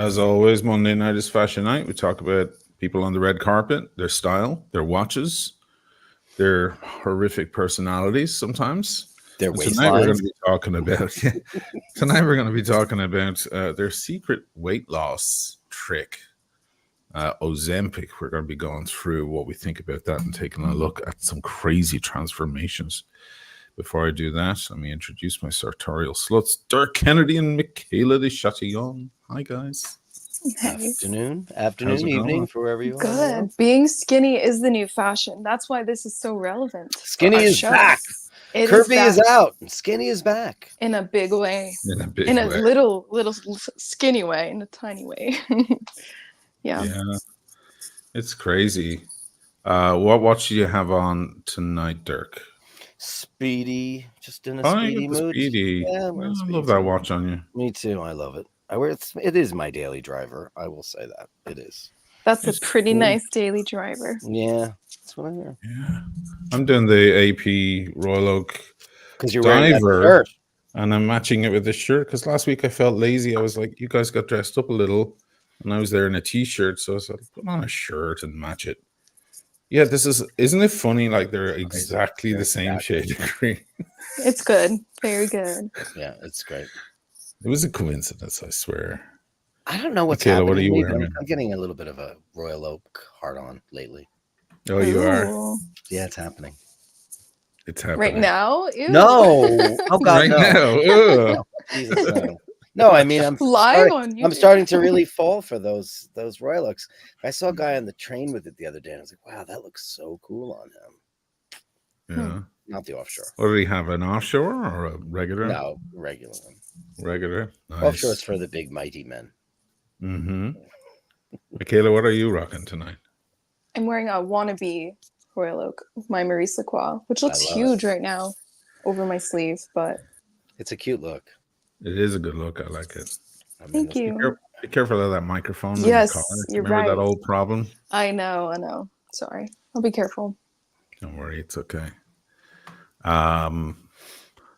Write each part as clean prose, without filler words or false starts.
As always, Monday night is fashion night. We talk about people on the red carpet, their style, their watches, their horrific personalities sometimes. Their Tonight we're going waistlines. to be talking about their secret weight loss trick, Ozempic. We're going to be going through what we think about that and taking a look at some crazy transformations. Before I do that, let me introduce my sartorial sluts, Dirk Kennedy and Michaela de Chatillon. Hi, guys. Afternoon, evening, for wherever you are. Good. Being skinny is the new fashion. That's why this is so relevant. Skinny is back. Curvy is out. Skinny is back. In a big way. In a little skinny way, in a tiny way. Yeah. It's crazy. What watch do you have on tonight, Dirk? Speedy, just in a speedy mood. Speedy. Yeah, I love that watch on you. Me too. I love it. It is my daily driver. I will say that it is. That's a pretty nice daily driver. Yeah, that's what I hear. Yeah, I'm doing the AP Royal Oak because you're wearing that shirt, and I'm matching it with the shirt. Because last week I felt lazy. I was like, you guys got dressed up a little, and I was there in a t-shirt, so I said, put on a shirt and match it. Yeah, isn't it funny? Like they're exactly the same shade of green. It's good. Very good. Yeah, it's great. It was a coincidence, I swear. I don't know what's Michaela, happening. What are you wearing? I'm getting a little bit of a Royal Oak heart on lately. Oh, you are? Yeah, it's happening. It's happening. Right now? Ew. No. Oh, God, right now. No, Jesus, no. No, I mean, I'm starting to really fall for those Royal Oaks. I saw a guy on the train with it the other day, and I was like, wow, that looks so cool on him. Yeah. Not the offshore. What do we have? An offshore or a regular? No, regular one. Regular. Nice. Offshore is for the big, mighty men. Mm-hmm. Michaela, what are you rocking tonight? I'm wearing a wannabe Royal Oak, my Maurice Lacroix, which looks huge right now over my sleeve, but it's a cute look. It is a good look. I like it. Thank you. Be careful of that microphone. Yes, you're Remember right. that old problem? I know. Sorry. I'll be careful. Don't worry. It's okay.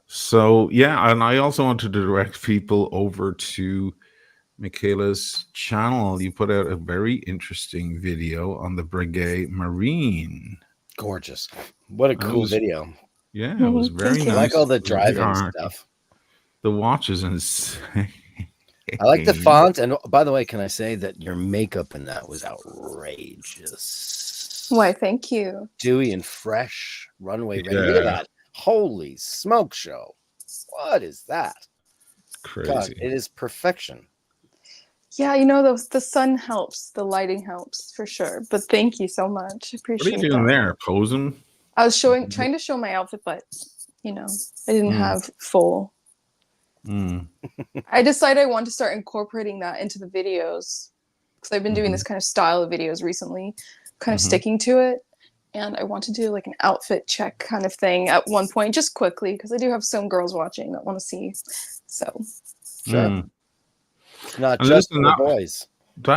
So, yeah, and I also want to direct people over to Michaela's channel. You put out a very interesting video on the Breguet Marine. Gorgeous. What a cool video. Yeah, it was very nice. I like all the driving stuff. The watch is insane. I like the font. And by the way, can I say that your makeup in that was outrageous? Why, thank you. Dewy and fresh, runway ready. Look at that. Holy smoke show. What is that? Crazy. God, it is perfection. Yeah, the sun helps. The lighting helps for sure. But thank you so much. Appreciate it. What are you doing there? Posing? I was trying to show my outfit, but, I didn't have full. I decided I want to start incorporating that into the videos because I've been doing this kind of style of videos recently, kind of sticking to it. And I want to do like an outfit check kind of thing at one point, just quickly, because I do have some girls watching that want to see. So, sure. Not just for the boys.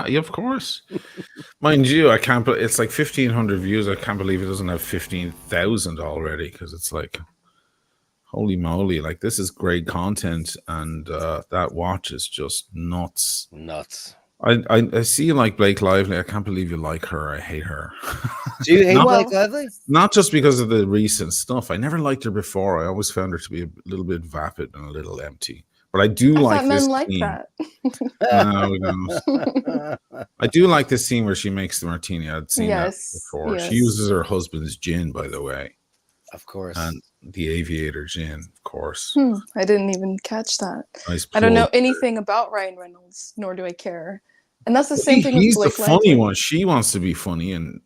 Yeah, of course. Mind you, I can't. It's like 1,500 views. I can't believe it doesn't have 15,000 already. Because it's like, holy moly! Like this is great content, and that watch is just nuts. I see like Blake Lively. I can't believe you like her. I hate her. Do you hate Blake Lively? Not just because of the recent stuff. I never liked her before. I always found her to be a little bit vapid and a little empty. But I do like this scene. That. No. I do like this scene where she makes the martini. I'd seen that before. Yes. She uses her husband's gin, by the way. Of course. And the Aviator gin, of course. I didn't even catch that. Nice. I don't know anything about Ryan Reynolds, nor do I care. And that's the same thing with Blake Lively. He's the funny one. She wants to be funny, and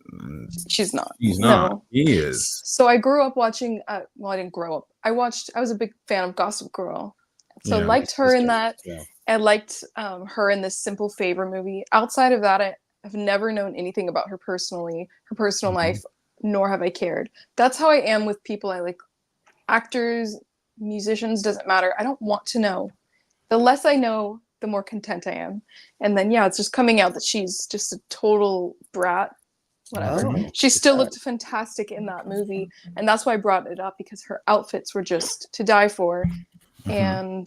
she's not. He's not. No. He is. So I grew up watching. Well, I didn't grow up. I was a big fan of Gossip Girl. So I liked her in that. Yeah. I liked her in this Simple Favor movie. Outside of that, I've never known anything about her personal life, nor have I cared. That's how I am with people I like. Actors, musicians, doesn't matter. I don't want to know. The less I know, the more content I am. And then, it's just coming out that she's just a total brat. Whatever. Oh, she still looked fantastic in that movie. And that's why I brought it up, because her outfits were just to die for. And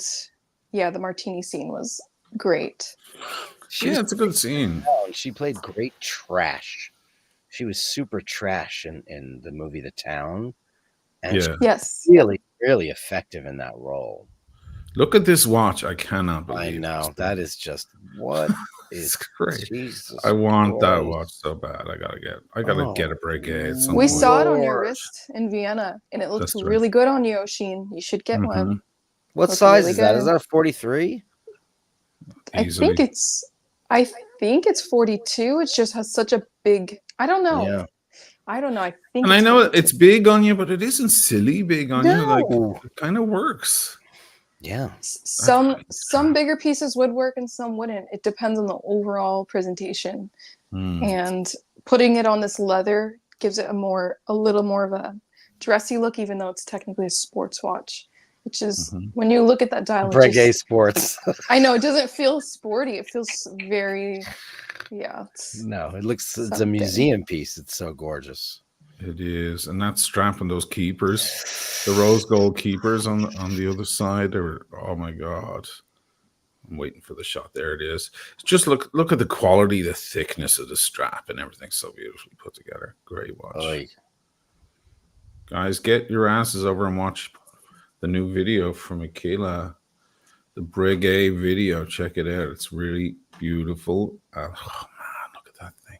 the martini scene was great. It's a good scene. She played great trash. She was super trash in the movie The Town. And yes, really, really effective in that role. Look at this watch. I cannot believe I know. That is just what is great. Jesus I want Christ. that watch so bad. I gotta get a break. We saw it on your wrist in Vienna, and it looked really good on you, Oisin. You should get one. What size is that? Is that a 43? I think it's 42. It just has such a big. I don't know. Yeah. I don't know. I think. And I know it's big on you, but it isn't silly big on you. Like it kind of works. Yeah. Some bigger pieces would work and some wouldn't. It depends on the overall presentation. And putting it on this leather gives it a little more of a dressy look, even though it's technically a sports watch. Which is when you look at that dial, Breguet sports. I know it doesn't feel sporty. It feels very, no, it looks. It's a museum piece. It's so gorgeous. It is, and that strap and those keepers, the rose gold keepers on the other side. Oh my god! I'm waiting for the shot. There it is. Just look at the quality, the thickness of the strap, and everything so beautifully put together. Great watch. Oy. Guys, get your asses over and watch the new video from Michaela, the Breguet video. Check it out. It's really beautiful. Oh man, look at that thing.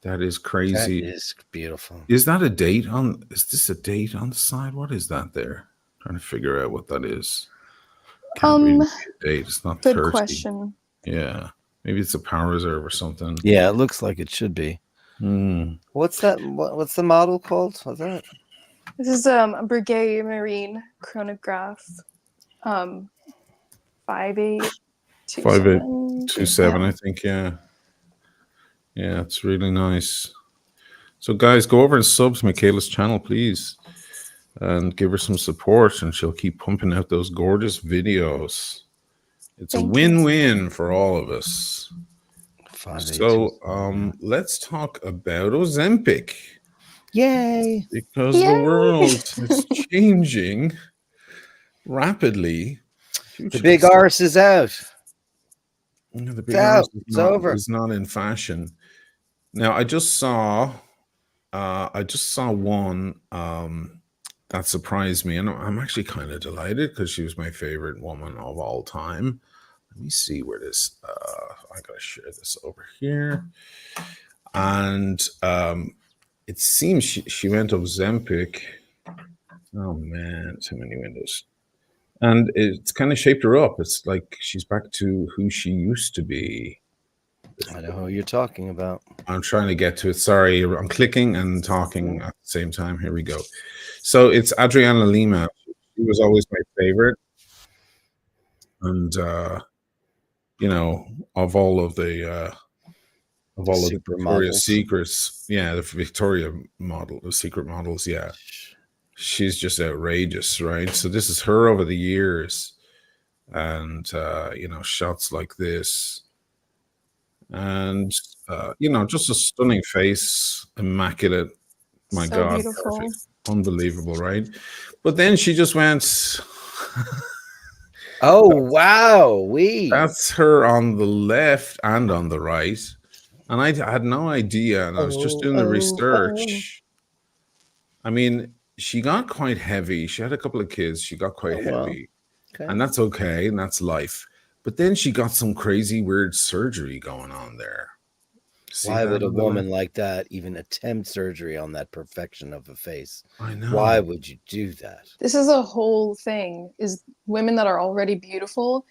That is crazy. That is beautiful. Is that a date on? Is this a date on the side? What is that there? Trying to figure out what that is. Can't read the date. It's not good 30. Question. Yeah, maybe it's a power reserve or something. Yeah, it looks like it should be. What's that? What's the model called? What's that? This is a Breguet Marine chronograph, 5827, I think. Yeah, it's really nice. So, guys, go over and sub to Michaela's channel, please, and give her some support, and she'll keep pumping out those gorgeous videos. It's a win-win for all of us. So, let's talk about Ozempic. Yay! Because the world is changing rapidly. The big arse is out. The big arse is not in fashion. Now, I just saw one that surprised me, and I'm actually kind of delighted because she was my favorite woman of all time. Let me see where this. I gotta share this over here, and it seems she went Ozempic. Oh man, too many windows. And it's kind of shaped her up. It's like she's back to who she used to be. I know who you're talking about. I'm trying to get to it. Sorry, I'm clicking and talking at the same time. Here we go. So it's Adriana Lima. She was always my favorite. And, of all of the Victoria's Secrets, the Victoria model, the secret models, she's just outrageous, right? So this is her over the years, and shots like this, and just a stunning face, immaculate. My God, perfect. Unbelievable, right? But then she just went. Oh wow, that's her on the left and on the right. And I had no idea, and I was just doing the research. I mean, she got quite heavy. She had a couple of kids. She got quite heavy. Okay. And that's okay, and that's life. But then she got some crazy, weird surgery going on there. Why would a woman like that even attempt surgery on that perfection of a face? I know. Why would you do that? This is a whole thing, is women that are already beautiful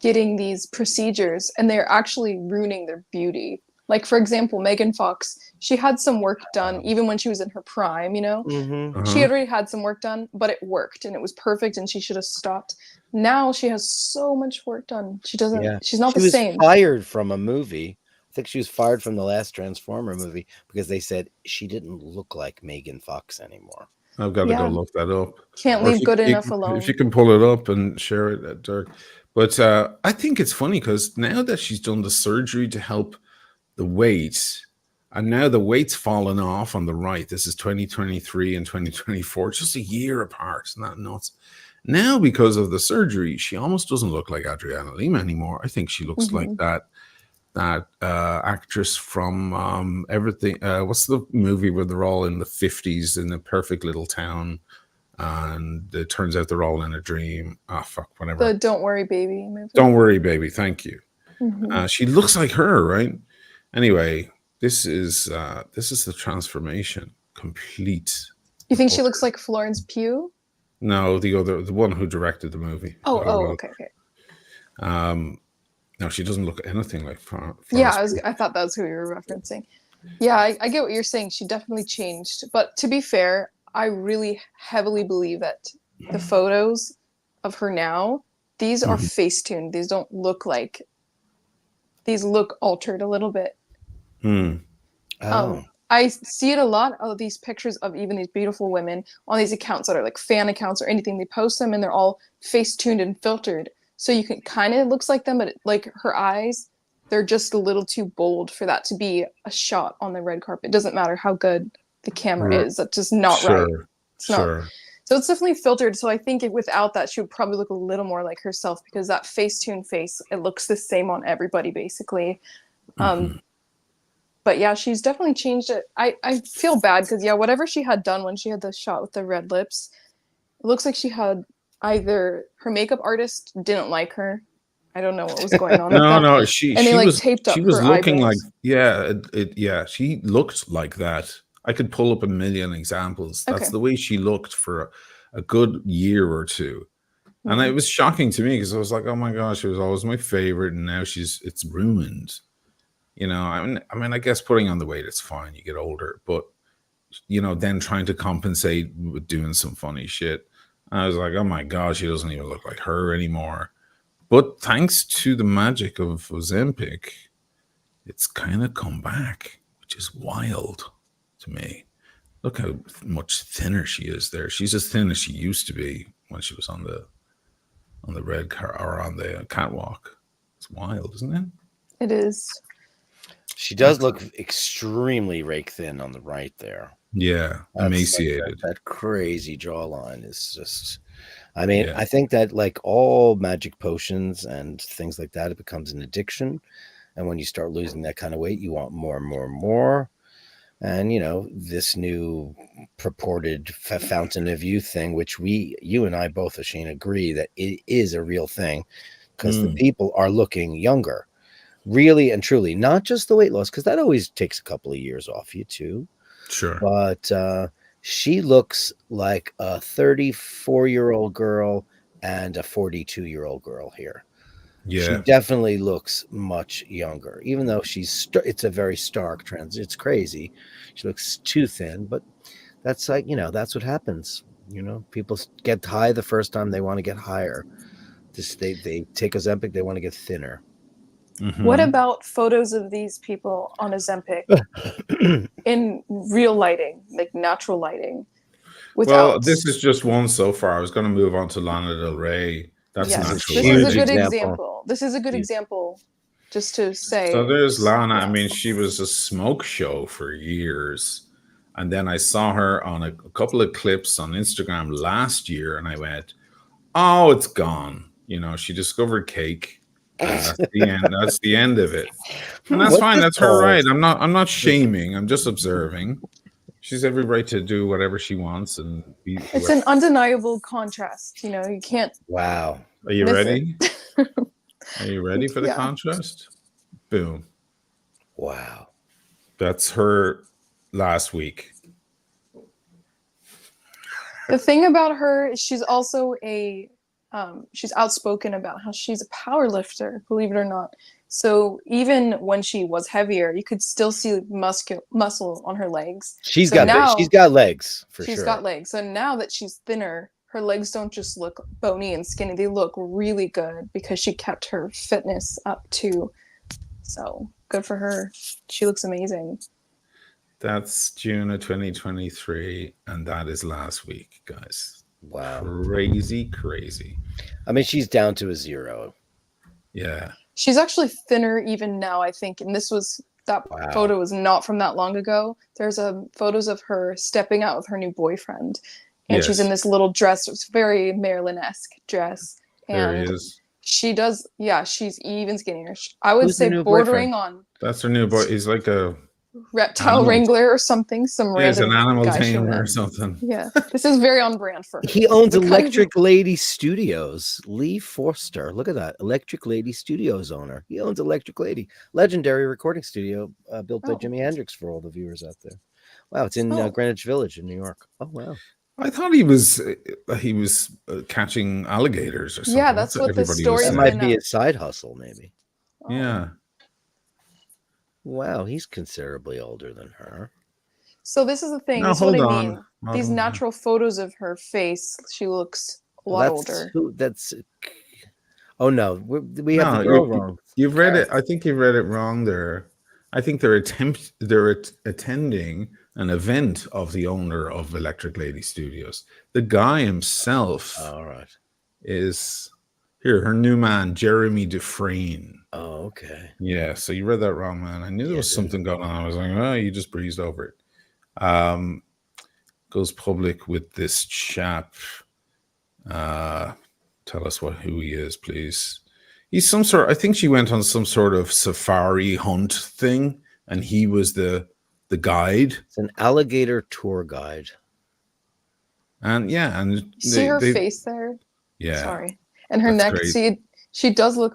getting these procedures, and they're actually ruining their beauty. Like, for example, Megan Fox, she had some work done even when she was in her prime, She already had some work done, but it worked and it was perfect and she should have stopped. Now she has so much work done. She's not the same. She was fired from a movie. I think she was fired from the last Transformer movie because they said she didn't look like Megan Fox anymore. I've got to go look that up. Can't leave good enough alone. If you can pull it up and share it, Dirk. But I think it's funny because now that she's done the surgery to help the weight, and now the weight's fallen off on the right. This is 2023 and 2024, just a year apart. Isn't that nuts? Now, because of the surgery, she almost doesn't look like Adriana Lima anymore. I think she looks like that that actress from everything. What's the movie where they're all in the 50s in a perfect little town, and it turns out they're all in a dream? Oh fuck, whatever. The Don't Worry Baby movie. Don't Worry Baby. Thank you. She looks like her, right? Anyway, this is the transformation complete. You think she looks like Florence Pugh? No, the one who directed the movie. Okay. No, she doesn't look anything like Florence. Yeah, I thought that's who you were referencing. Yeah, I get what you're saying. She definitely changed. But to be fair, I really heavily believe that the photos of her now, these are face-tuned. These don't look like... These look altered a little bit. I see it a lot of these pictures of even these beautiful women on these accounts that are like fan accounts or anything. They post them and they're all face-tuned and filtered. So you can kind of looks like them, but like her eyes, they're just a little too bold for that to be a shot on the red carpet. It doesn't matter how good the camera is. That's just not right. It's not. So it's definitely filtered. So I think without that, she would probably look a little more like herself because that face-tuned face, it looks the same on everybody basically. But yeah, she's definitely changed it. I feel bad because whatever she had done when she had the shot with the red lips, it looks like she had either her makeup artist didn't like her. I don't know what was going on. No, she was taped up. She was her looking eyebrows. like she looked like that. I could pull up a million examples. That's the way she looked for a good year or two. And it was shocking to me because I was like, oh my gosh, she was always my favorite, and now it's ruined. I mean, I guess putting on the weight, it's fine. You get older, but then trying to compensate with doing some funny shit. I was like, oh my God, she doesn't even look like her anymore. But thanks to the magic of Ozempic, it's kind of come back, which is wild to me. Look how much thinner she is there. She's as thin as she used to be when she was on the red car or on the catwalk. It's wild, isn't it? It is. She does look extremely rake thin on the right there. Yeah, emaciated. That crazy jawline is just... I mean, I think that like all magic potions and things like that, it becomes an addiction. And when you start losing that kind of weight, you want more and more and more. And, this new purported fountain of youth thing, which you and I both, Asheen, agree that it is a real thing because the people are looking younger. Really and truly, not just the weight loss, because that always takes a couple of years off you too. Sure. But she looks like a 34-year-old girl and a 42-year-old girl here. Yeah. She definitely looks much younger, even though it's a very stark trend. It's crazy. She looks too thin, but that's like, that's what happens. People get high the first time they want to get higher. They take Ozempic, they want to get thinner. What about photos of these people on Ozempic in real lighting, like natural lighting? Well, this is just one so far. I was going to move on to Lana Del Rey. That's natural. This is a good example. This is a good example, just to say. So there's Lana. I mean, she was a smoke show for years. And then I saw her on a couple of clips on Instagram last year, and I went, oh, it's gone. She discovered cake. That's the end. That's the end of it, and that's fine. That's her right. I'm not shaming. I'm just observing. She's every right to do whatever she wants and be. It's an undeniable contrast. You can't. Wow. Are you ready? Are you ready for the contrast? Boom. Wow. That's her last week. The thing about her is she's also she's outspoken about how she's a power lifter, believe it or not. So even when she was heavier, you could still see muscle on her legs. She's got legs for sure. She's got legs. So now that she's thinner, her legs don't just look bony and skinny. They look really good because she kept her fitness up too. So good for her. She looks amazing. That's June of 2023, and that is last week, guys. Wow. Crazy. I mean, she's down to a 0. Yeah. She's actually thinner even now, I think. And photo was not from that long ago. There's photos of her stepping out with her new boyfriend. And she's in this little dress. It's very Marilyn-esque dress. And there is. She does. Yeah, she's even skinnier. I would Who's the say new bordering boyfriend? on That's her new boy. He's like a reptile animal. wrangler or something. Some Yeah, he's random an animal guy she tamer or met. something. Yeah, this is very on brand for her. He owns The kind of- Electric Lady Studios. Lee Forster. Look at that. Electric Lady Studios owner. He owns Electric Lady, legendary recording studio built by Jimi Hendrix for all the viewers out there. Wow, it's in Greenwich Village in New York. Oh, wow. I thought he was catching alligators or something. Yeah, that's what the story. That might be his side hustle, maybe. Oh. Yeah. Wow, he's considerably older than her. So this is the thing. No, This is what I hold mean. on. These natural photos of her face, she looks a lot older. Oh no, we have the girl wrong. You've read it. I think you've read it wrong there. I think they're attending an event of the owner of Electric Lady Studios. The guy himself is here, her new man, Jeremy Dufresne. Oh, okay. Yeah, so you read that wrong, man. I knew there was something going on. I was like, oh, you just breezed over it. Goes public with this chap. Tell us who he is, please. He's some sort. I think she went on some sort of safari hunt thing, and he was the guide. It's an alligator tour guide. And yeah, and see her face there. Yeah, sorry, and her neck. Great. See, she does look.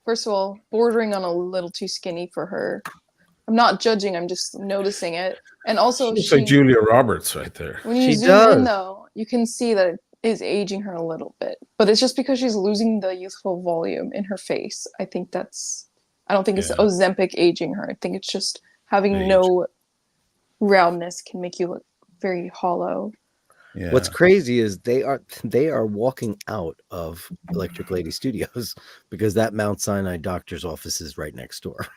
First of all, bordering on a little too skinny for her. I'm not judging. I'm just noticing it. And also, she looks like Julia Roberts right there. When you zoom in, though, you can see that it is aging her a little bit. But it's just because she's losing the youthful volume in her face. I think that's. I don't think it's Ozempic aging her. I think it's just having no roundness can make you look very hollow. Yeah. What's crazy is they are walking out of Electric Lady Studios because that Mount Sinai doctor's office is right next door.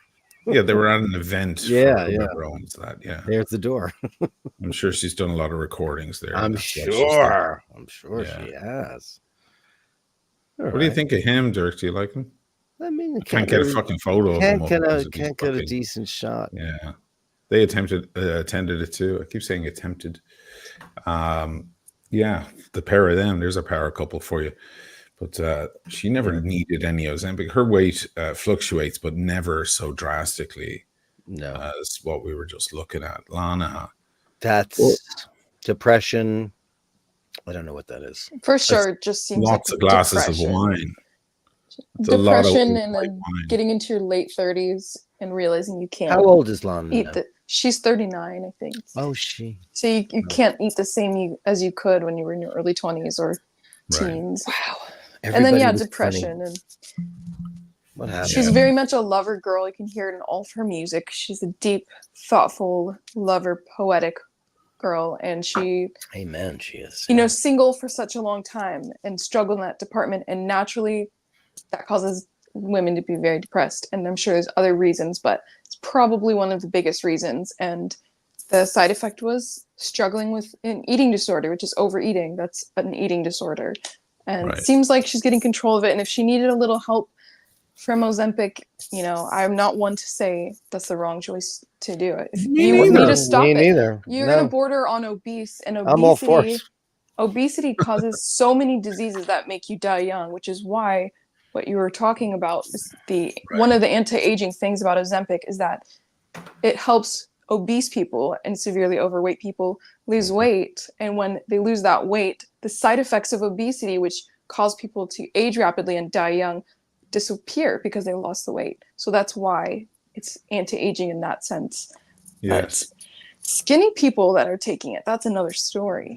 Yeah, they were at an event. Yeah. Owns that. Yeah, there's the door. I'm sure she's done a lot of recordings there. I'm sure she has. What do you think of him, Dirk? Do you like him? I mean, can't get a fucking photo of him. Can't get a decent shot. Yeah, they attended it too. I keep saying attempted. Yeah, the pair of them. There's a power couple for you. But she never needed any Ozempic. Her weight fluctuates, but never so drastically as what we were just looking at. Lana. That's depression. I don't know what that is. For sure, it just seems lots of glasses of wine. It's depression and then getting into your late 30s and realizing you can't. How old is Lana? Eat she's 39, I think. Oh, she. So you can't eat the same as you could when you were in your early 20s or teens. Wow. Everybody and then depression funny. And what happened? She's very much a lover girl. You can hear it in all of her music. She's a deep, thoughtful, lover, poetic girl, and she is. Single for such a long time and struggled in that department, and naturally, that causes women to be very depressed. And I'm sure there's other reasons, but it's probably one of the biggest reasons. And the side effect was struggling with an eating disorder, which is overeating. That's an eating disorder. And it seems like she's getting control of it. And if she needed a little help from Ozempic, I'm not one to say that's the wrong choice to do it. If you need to stop it, you're going to border on obese. And obesity causes so many diseases that make you die young, which is why what you were talking about is one of the anti-aging things about Ozempic is that it helps obese people and severely overweight people lose weight. And when they lose that weight, the side effects of obesity, which cause people to age rapidly and die young, disappear because they lost the weight. So that's why it's anti-aging in that sense. Yes. But skinny people that are taking it, that's another story.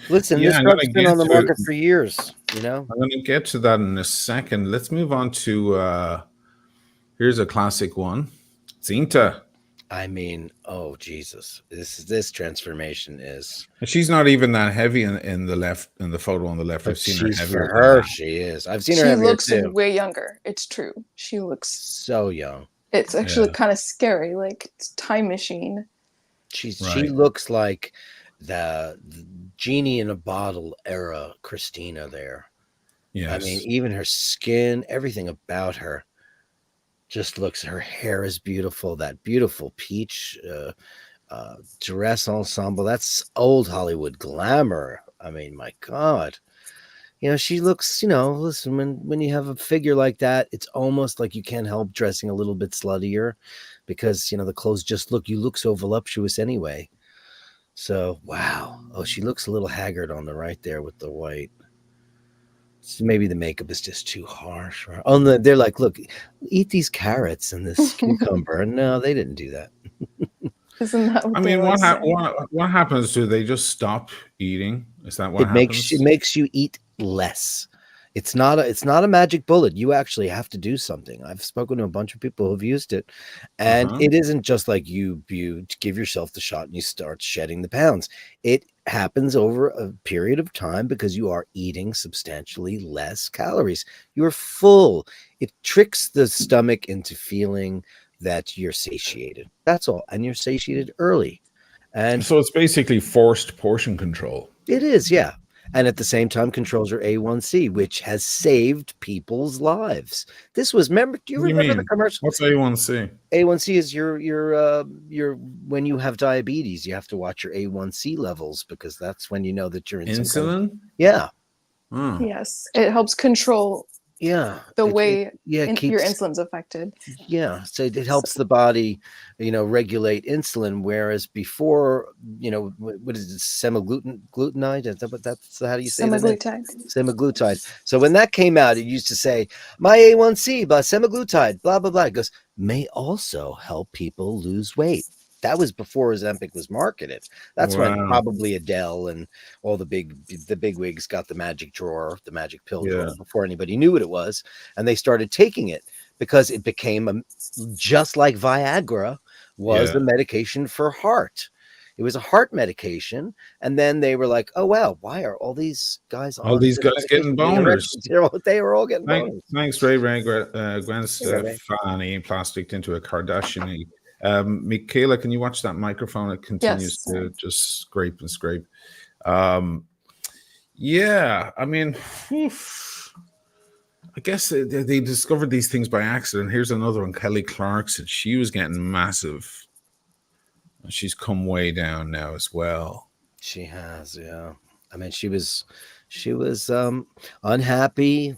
Listen, this drug's been on the market for years, I'm going to get to that in a second. Let's move on to here's a classic one. Zinta. I mean, oh Jesus! This transformation is. She's not even that heavy in the photo on the left. I've seen her heavier. For her, she is. I've seen her. She looks way younger. It's true. She looks so young. It's actually kind of scary, like it's time machine. She looks like the genie in a bottle era Christina there. Yeah, I mean, even her skin, everything about her. Just looks, her hair is beautiful. That beautiful peach dress ensemble. That's old Hollywood glamour. I mean, my God. she looks, listen, when you have a figure like that, it's almost like you can't help dressing a little bit sluttier because, the clothes just you look so voluptuous anyway. So, wow. Oh, she looks a little haggard on the right there with the white. So maybe the makeup is just too harsh. They're like, look, eat these carrots and this cucumber. No, they didn't do that. Isn't that what I mean, what happens? Do they just stop eating? Is that what happens? It makes you eat less. It's not a magic bullet. You actually have to do something. I've spoken to a bunch of people who've used it, and it isn't just like you give yourself the shot and you start shedding the pounds. It happens over a period of time because you are eating substantially less calories. You're full. It tricks the stomach into feeling that you're satiated. That's all, and you're satiated early. And so it's basically forced portion control. It is, yeah. And at the same time controls your A1C, which has saved people's lives. This was, do you remember the commercial? What's A1C? A1C is your when you have diabetes, you have to watch your A1C levels because that's when you know that you're in insulin. Yeah. Yes, it helps control. The way your insulin's affected. Yeah. So it helps the body, regulate insulin. Whereas before, what is it? Semaglutide? Is that that's how do you say that? Semaglutide. So when that came out, it used to say, my A1C, blah, semaglutide, blah, blah, blah. It goes, may also help people lose weight. That was before Ozempic was marketed. That's when probably Adele and all the big wigs got the magic drawer, the magic pill drawer before anybody knew what it was. And they started taking it because it became just like Viagra was a medication for heart. It was a heart medication. And then they were like, oh, wow, why are all these guys getting boners? They were all getting boners. Thanks, Ray. Gwen Stefani plastic into a Kardashian. Michaela, can you watch that microphone? It continues to just scrape and scrape. I mean, I guess they discovered these things by accident. Here's another one. Kelly Clarkson. She was getting massive. She's come way down now as well. She has, yeah. I mean, she was unhappy.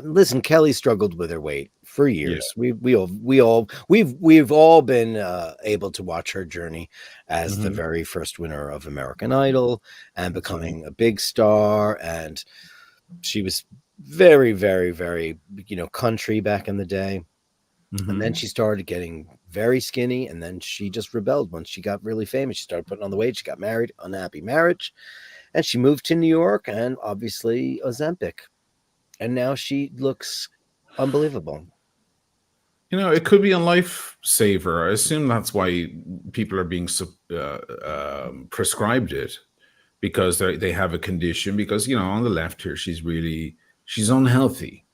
Listen, Kelly struggled with her weight for years. Yeah. We've all been able to watch her journey as the very first winner of American Idol and becoming a big star. And she was very, very, very, country back in the day. And then she started getting very skinny, and then she just rebelled once she got really famous. She started putting on the weight. She got married, unhappy marriage. And she moved to New York and obviously Ozempic. And now she looks unbelievable. It could be a lifesaver. I assume that's why people are being prescribed it, because they have a condition. Because, on the left here, she's unhealthy.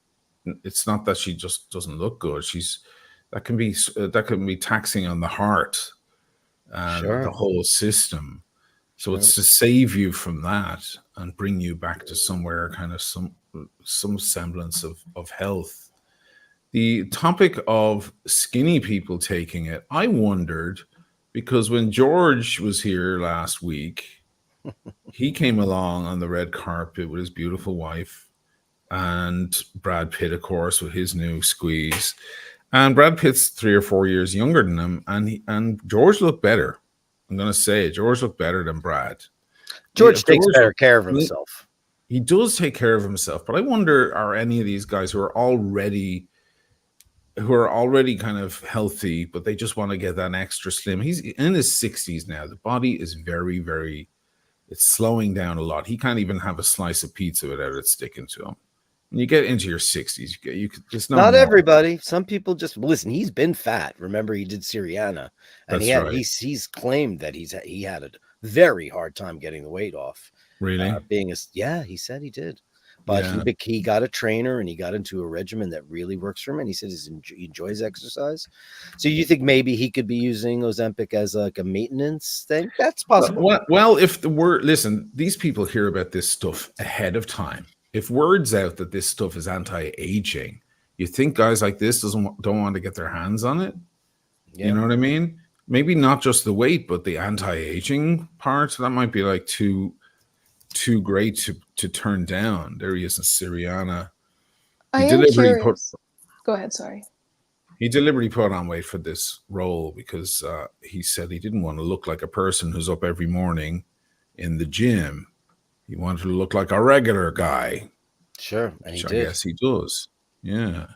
It's not that she just doesn't look good. That can be taxing on the heart and the whole system. So it's to save you from that and bring you back to somewhere kind of some semblance of health. The topic of skinny people taking it, I wondered, because when George was here last week, he came along on the red carpet with his beautiful wife and Brad Pitt, of course, with his new squeeze. And Brad Pitt's 3 or 4 years younger than him, and George looked better. I'm going to say George looked better than Brad. George takes better care of himself. He does take care of himself, but I wonder, are any of these guys who are already kind of healthy, but they just want to get that extra slim? He's in his 60s now. The body is very, very, it's slowing down a lot. He can't even have a slice of pizza without it sticking to him. When you get into your 60s, it's not everybody. Some people just listen. He's been fat. Remember, he did Syriana, and he's claimed that he had a very hard time getting the weight off. Really? He said he did, but he got a trainer and he got into a regimen that really works for him. And he said he enjoys exercise. So you think maybe he could be using Ozempic as like a maintenance thing? That's possible. Well, if listen, these people hear about this stuff ahead of time. If word's out that this stuff is anti-aging, you think guys like this don't want to get their hands on it? Yeah. You know what I mean? Maybe not just the weight, but the anti-aging part. That might be like too too great to turn down. There he is in Syriana. I am curious. Go ahead, sorry. He deliberately put on weight for this role because he said he didn't want to look like a person who's up every morning in the gym. He wanted to look like a regular guy. Sure, and he did. Yes, he does. Yeah.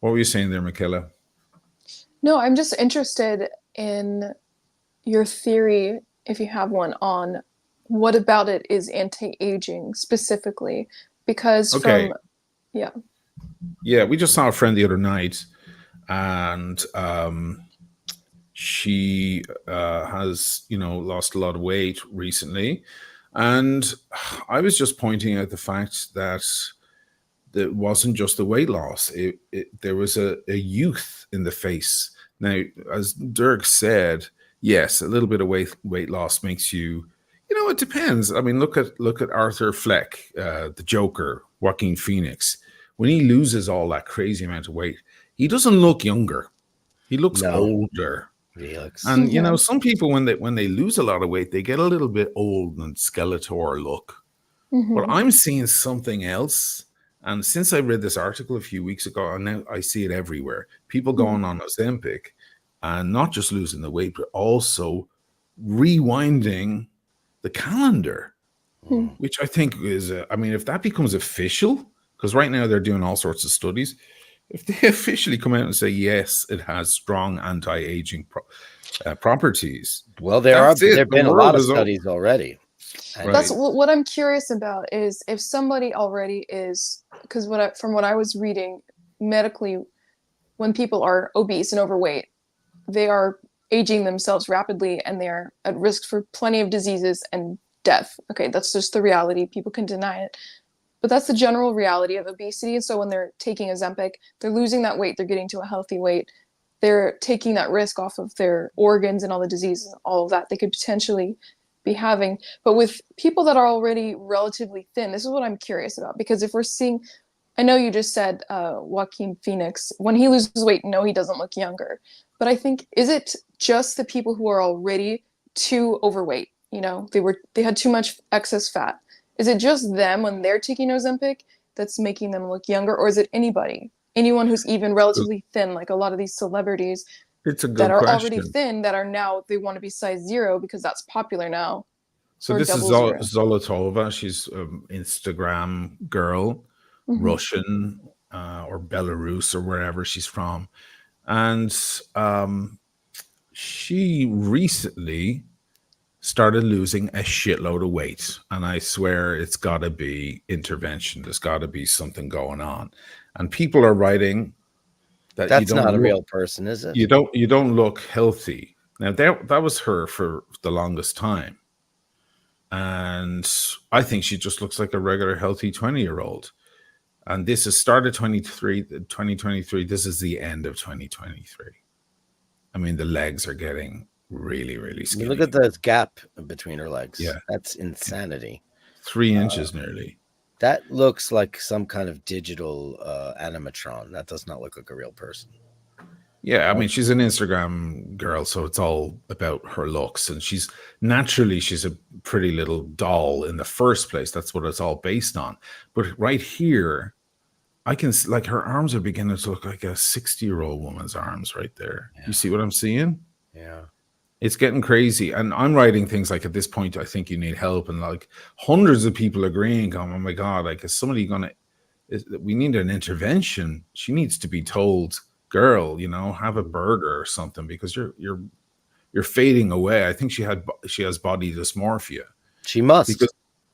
What were you saying there, Michaela? No, I'm just interested in your theory, if you have one, on what about it is anti-aging specifically. Because Yeah, we just saw a friend the other night, and she has, lost a lot of weight recently. And I was just pointing out the fact that it wasn't just the weight loss. There was a youth in the face. Now, as Dirk said, yes, a little bit of weight loss makes you, it depends. I mean, look at Arthur Fleck, the Joker, Joaquin Phoenix. When he loses all that crazy amount of weight, he doesn't look younger. He looks older. And some people when they lose a lot of weight, they get a little bit old and Skeletor look. Mm-hmm. But I'm seeing something else. And since I read this article a few weeks ago, and now I see it everywhere. People going on Ozempic and not just losing the weight, but also rewinding the calendar, which I think is, if that becomes official, because right now they're doing all sorts of studies. If they officially come out and say, yes, it has strong anti-aging properties. Well, there have been a lot of studies already. Right. That's what I'm curious about, is if somebody already is, because from what I was reading medically, when people are obese and overweight, they are aging themselves rapidly and they are at risk for plenty of diseases and death. Okay, that's just the reality. People can deny it. But that's the general reality of obesity. And so when they're taking Ozempic, they're losing that weight, they're getting to a healthy weight, they're taking that risk off of their organs and all the diseases, all of that they could potentially be having. But with people that are already relatively thin, this is what I'm curious about. Because if we're seeing, I know you just said Joaquin Phoenix, when he loses weight, no, he doesn't look younger. But I think, is it just the people who are already too overweight? They had too much excess fat. Is it just them when they're taking Ozempic that's making them look younger, or is it anyone who's even relatively thin, like a lot of these celebrities that are already thin that are now, they want to be size 0 because that's popular now? So this is Zolotova. She's an Instagram girl, Russian or Belarus or wherever she's from. And she recently started losing a shitload of weight, and I swear it's got to be intervention. There's got to be something going on, and people are writing that's not a real person, is it? You don't look healthy. Now that was her for the longest time, and I think she just looks like a regular healthy 20-year-old. And this is started 2023. This is the end of 2023. I mean, the legs are getting really, really skinny. Look at the gap between her legs. Yeah, that's insanity. 3 inches nearly. That looks like some kind of digital animatron. That does not look like a real person. Yeah, I mean, she's an Instagram girl, so it's all about her looks. And she's a pretty little doll in the first place. That's what it's all based on. But right here, I can, like, her arms are beginning to look like a 60-year-old woman's arms right there. Yeah. You see what I'm seeing? Yeah. It's getting crazy. And I'm writing things like, at this point, I think you need help. And like hundreds of people agreeing, going, oh my God, like, is somebody we need an intervention. She needs to be told, girl, have a burger or something, because you're fading away. I think she has body dysmorphia. She must. Because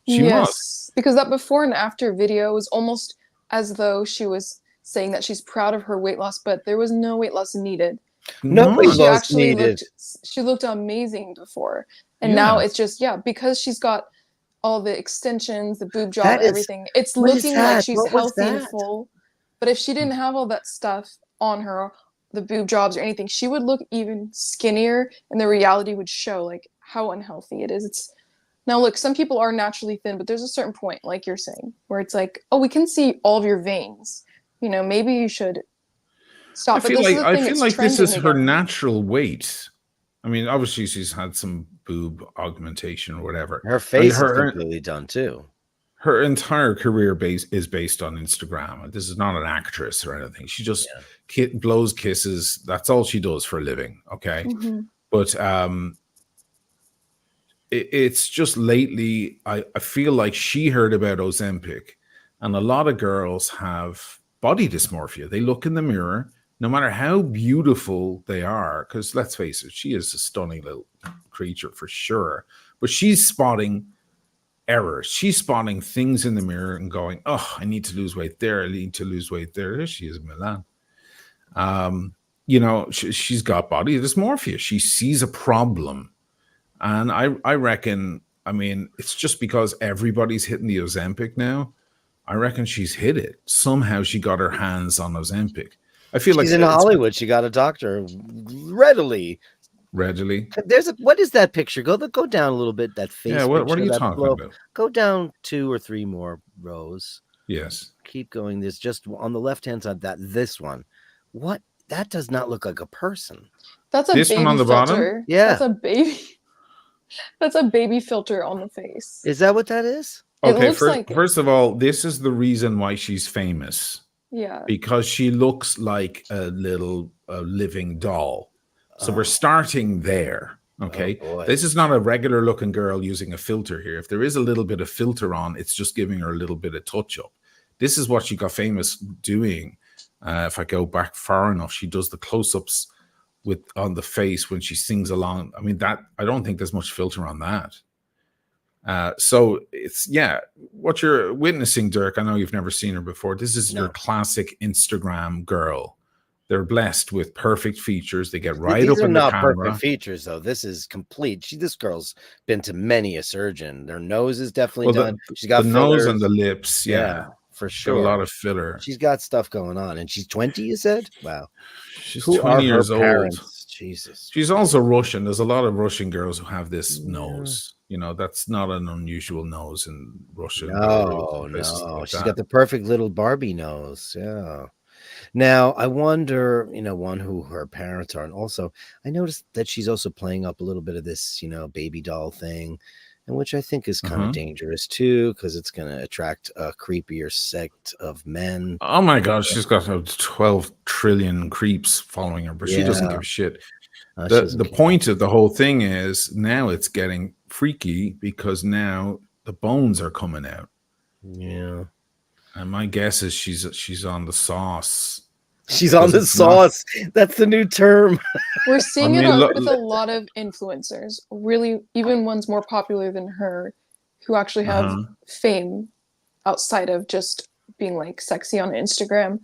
she must. Because that before and after video was almost as though she was saying that she's proud of her weight loss, but there was no weight loss needed. She looked amazing before, and now it's just because she's got all the extensions, the boob job, everything. It's looking like she's healthy and full. But if she didn't have all that stuff on her, the boob jobs or anything, she would look even skinnier, and the reality would show like how unhealthy it is. Now look, some people are naturally thin, but there's a certain point, like you're saying, where it's like, oh, we can see all of your veins. Maybe you should stop. I feel like this is her natural weight. I mean, obviously she's had some boob augmentation or whatever. Her face is completely done too. Her entire career is based on Instagram. This is not an actress or anything. She just blows kisses. That's all she does for a living. Okay. Mm-hmm. But it's just lately, I feel like she heard about Ozempic, and a lot of girls have body dysmorphia. They look in the mirror, no matter how beautiful they are, because let's face it, she is a stunning little creature for sure. But she's spotting errors. She's spotting things in the mirror and going, oh, I need to lose weight there. I need to lose weight there. There she is, Milan. You know, she's got body dysmorphia. She sees a problem. And I reckon, I mean, it's just because everybody's hitting the Ozempic now. I reckon she's hit it. Somehow she got her hands on Ozempic. I feel like she's in Hollywood. She got a doctor readily. There's what is that picture? Go down a little bit. That face. Yeah, what are you talking about? Go down 2 or 3 more rows. Yes. Keep going. There's just on the left-hand side, this one. What? That does not look like a person. That's a baby one on the filter. bottom? Yeah. That's a baby. That's a baby filter on the face. Is that what that is? Okay, first of all, this is the reason why she's famous. Yeah. Because she looks like a living doll. So we're starting there. Okay. Oh, this is not a regular looking girl using a filter here. If there is a little bit of filter on, it's just giving her a little bit of touch up. This is what she got famous doing. If I go back far enough, she does the close-ups on the face when she sings along. I mean, that I don't think there's much filter on that. So it's what you're witnessing, Dirk. I know you've never seen her before. This is your classic Instagram girl. They're blessed with perfect features. They get right up in the camera. These are not perfect features, though. This is complete. This girl's been to many a surgeon. Their nose is definitely done. She's got the nose and the lips. Yeah, for sure. A lot of filler. She's got stuff going on, and she's 20. You said, "Wow." She's 20 years old. Jesus. She's also Russian. There's a lot of Russian girls who have this nose. You know, that's not an unusual nose in Russia. No. She's got the perfect little Barbie nose. Yeah. Now, I wonder, one, who her parents are. And also, I noticed that she's also playing up a little bit of this, baby doll thing, and which I think is kind of dangerous, too, because it's going to attract a creepier sect of men. Oh, my God. She's got 12 trillion creeps following her, but she doesn't give a shit. The point of the whole thing is now it's getting freaky because now the bones are coming out. Yeah. And my guess is she's on the sauce. She's on the sauce. That's the new term. We're seeing with a lot of influencers, really, even ones more popular than her, who actually have fame outside of just being like sexy on Instagram.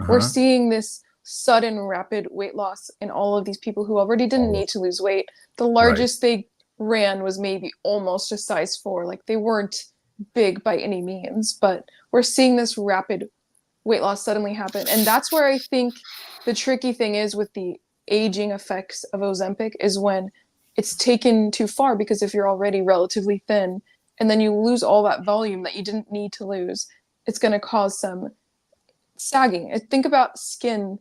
We're seeing this sudden, rapid weight loss in all of these people who already didn't need to lose weight. The largest they ran was maybe almost a size 4. Like they weren't big by any means, but we're seeing this rapid weight loss suddenly happen. And that's where I think the tricky thing is with the aging effects of Ozempic is when it's taken too far, because if you're already relatively thin and then you lose all that volume that you didn't need to lose, it's going to cause some sagging. Think about skin.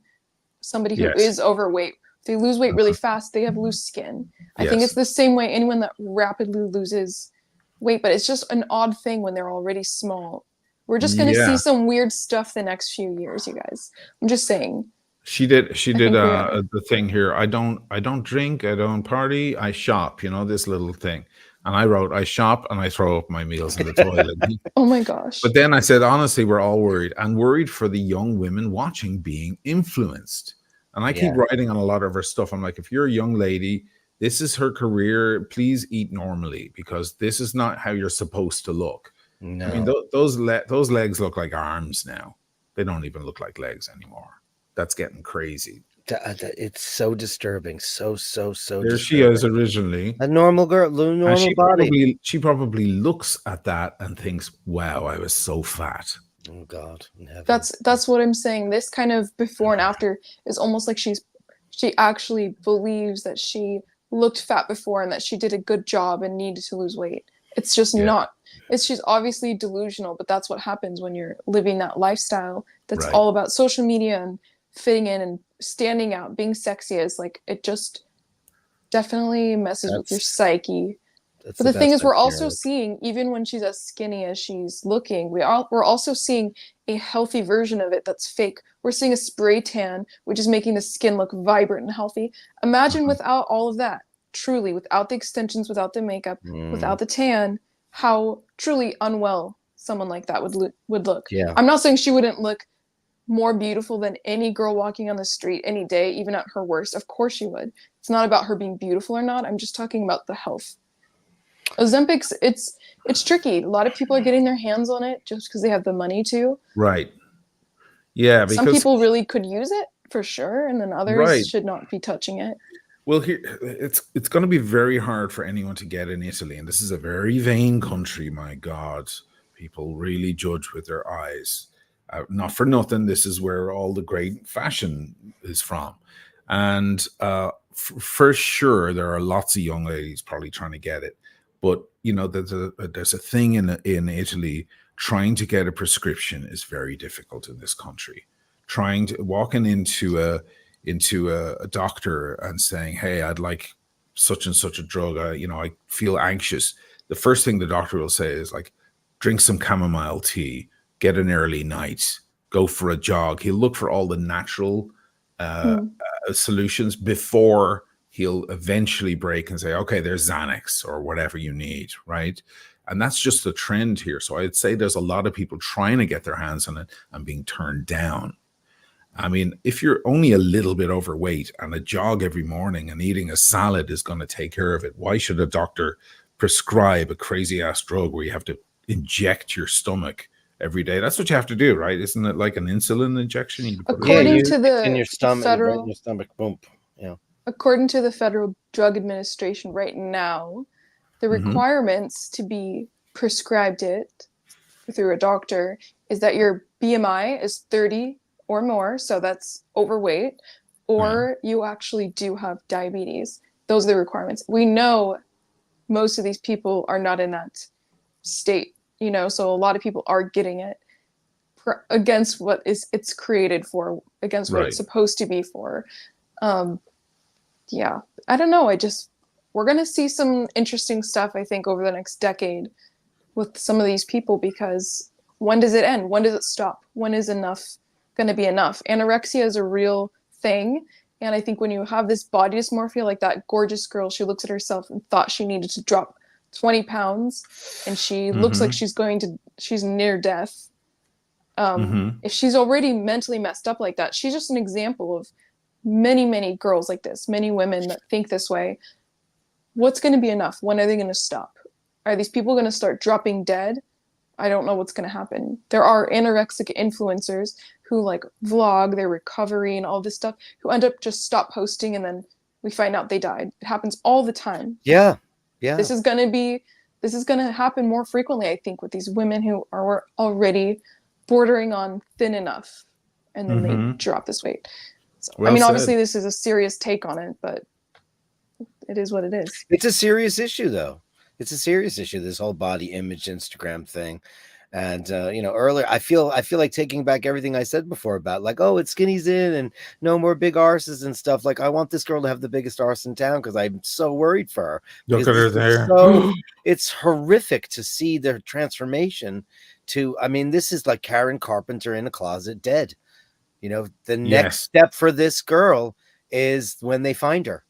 Somebody who is overweight, if they lose weight really fast, they have loose skin. I think it's the same way anyone that rapidly loses weight, but it's just an odd thing when they're already small. We're just going to see some weird stuff the next few years, you guys. I'm just saying. She did the thing here. I don't drink, I don't party, I shop, this little thing. And I wrote, I shop and I throw up my meals in the toilet. Oh my gosh. But then I said, honestly, we're all worried, and worried for the young women watching being influenced. And I keep writing on a lot of her stuff. I'm like, if you're a young lady, this is her career, please eat normally, because this is not how you're supposed to look. No. I mean, those legs look like arms now. They don't even look like legs anymore. That's getting crazy. It's so disturbing. So there disturbing. She is originally a normal girl, normal body. She probably looks at that and thinks, wow, I was so fat. Oh God. That's what I'm saying. This kind of before and after is almost like she actually believes that she looked fat before and that she did a good job and needed to lose weight. It's just not. She's obviously delusional, but that's what happens when you're living that lifestyle that's all about social media and fitting in and standing out, being sexy. Is like, it just definitely messes with your psyche. But the thing is, we're also seeing, even when she's as skinny as she's looking, we're also seeing a healthy version of it that's fake. We're seeing a spray tan, which is making the skin look vibrant and healthy. Imagine without all of that, truly, without the extensions, without the makeup, without the tan, how truly unwell someone like that would look. Yeah. I'm not saying she wouldn't look more beautiful than any girl walking on the street any day, even at her worst. Of course she would. It's not about her being beautiful or not. I'm just talking about the health. Ozempic's, it's tricky. A lot of people are getting their hands on it just because they have the money to. Right. Yeah, because some people really could use it for sure, and then others should not be touching it. Well, here it's going to be very hard for anyone to get in Italy, and this is a very vain country. My God, people really judge with their eyes. Not for nothing, this is where all the great fashion is from, and for sure there are lots of young ladies probably trying to get it. But you know, there's a thing in Italy. Trying to get a prescription is very difficult in this country. Walking into a doctor and saying, "Hey, I'd like such and such a drug. I feel anxious." The first thing the doctor will say is like, "Drink some chamomile tea, get an early night, go for a jog." He'll look for all the natural solutions before he'll eventually break and say, "Okay, there's Xanax or whatever you need," right? And that's just the trend here. So I'd say there's a lot of people trying to get their hands on it and being turned down. I mean, if you're only a little bit overweight and a jog every morning and eating a salad is going to take care of it, why should a doctor prescribe a crazy ass drug where you have to inject your stomach every day? That's what you have to do, right? Isn't it like an insulin injection? According to the in your stomach, federal, right in your stomach, boom. Yeah. According to the Federal Drug Administration right now, the requirements to be prescribed it through a doctor is that your BMI is 30 or more, so that's overweight, or you actually do have diabetes. Those are the requirements. We know most of these people are not in that state, so a lot of people are getting it against what it's created for, against what it's supposed to be for. Yeah, I don't know. We're going to see some interesting stuff, I think, over the next decade with some of these people, because when does it end? When does it stop? When is enough going to be enough? Anorexia is a real thing. And I think when you have this body dysmorphia, like that gorgeous girl, she looks at herself and thought she needed to drop 20 pounds and she looks like she's near death. If she's already mentally messed up like that, she's just an example of many, many girls like this, many women that think this way. What's going to be enough? When are they going to stop? Are these people going to start dropping dead? I don't know what's going to happen. There are anorexic influencers who like vlog their recovery and all this stuff, who end up just stop posting and then we find out they died. It happens all the time. Yeah. This is going to happen more frequently, I think, with these women who are already bordering on thin enough and then they drop this weight. So, obviously this is a serious take on it, but it is what it is. It's a serious issue, though. It's a serious issue, this whole body image Instagram thing. And earlier I feel like taking back everything I said before about like, oh, it's skinny's in and no more big arses and stuff. Like, I want this girl to have the biggest arse in town because I'm so worried for her. Look at her there. So it's horrific to see their transformation to, this is like Karen Carpenter in a closet dead. The next step for this girl is when they find her.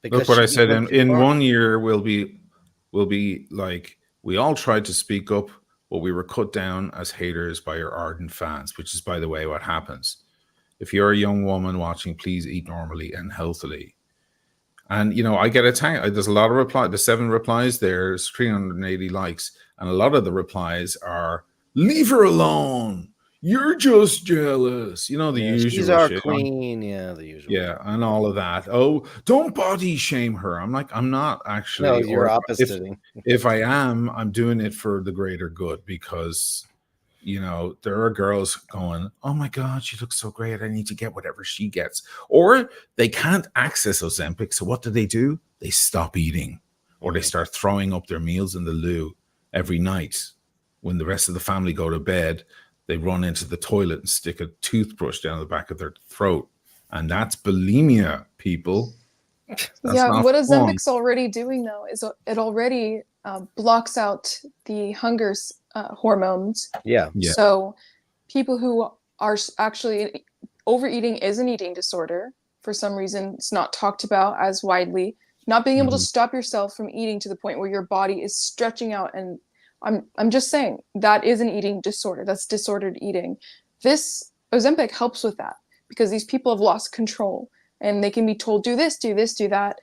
Look what I said. In 1 year, we'll be like, we all tried to speak up, but we were cut down as haters by your ardent fans, which is, by the way, what happens. If you're a young woman watching, please eat normally and healthily. And, I get attacked. There's a lot of replies. The 7 replies there's 380 likes. And a lot of the replies are, leave her alone. You're just jealous. The usual. She's our shit. queen. The usual. Yeah, and all of that. Oh, don't body shame her. I'm like, I'm not actually. No, you're opposite. If I am, I'm doing it for the greater good because, there are girls going, oh my God, she looks so great. I need to get whatever she gets. Or they can't access Ozempic. So what do? They stop eating or they start throwing up their meals in the loo every night when the rest of the family go to bed. They run into the toilet and stick a toothbrush down the back of their throat. And that's bulimia, people. Yeah, what Ozempic's already doing though is it already blocks out the hunger hormones. Yeah. So people who are actually overeating is an eating disorder. For some reason, it's not talked about as widely. Not being able to stop yourself from eating to the point where your body is stretching out, and I'm just saying that is an eating disorder. That's disordered eating. This Ozempic helps with that because these people have lost control and they can be told, do this, do this, do that.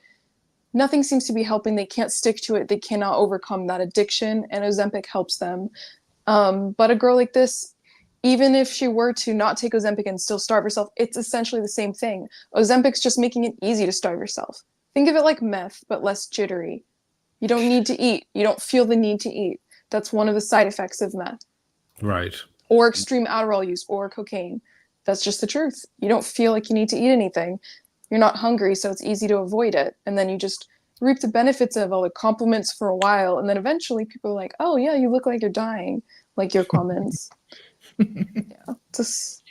Nothing seems to be helping. They can't stick to it. They cannot overcome that addiction, and Ozempic helps them. But a girl like this, even if she were to not take Ozempic and still starve herself, it's essentially the same thing. Ozempic's just making it easy to starve yourself. Think of it like meth, but less jittery. You don't need to eat. You don't feel the need to eat. That's one of the side effects of meth. Right. Or extreme Adderall use or cocaine. That's just the truth. You don't feel like you need to eat anything. You're not hungry, so it's easy to avoid it. And then you just reap the benefits of all the compliments for a while. And then eventually people are like, oh, yeah, you look like you're dying. Like your comments. Yeah. Just...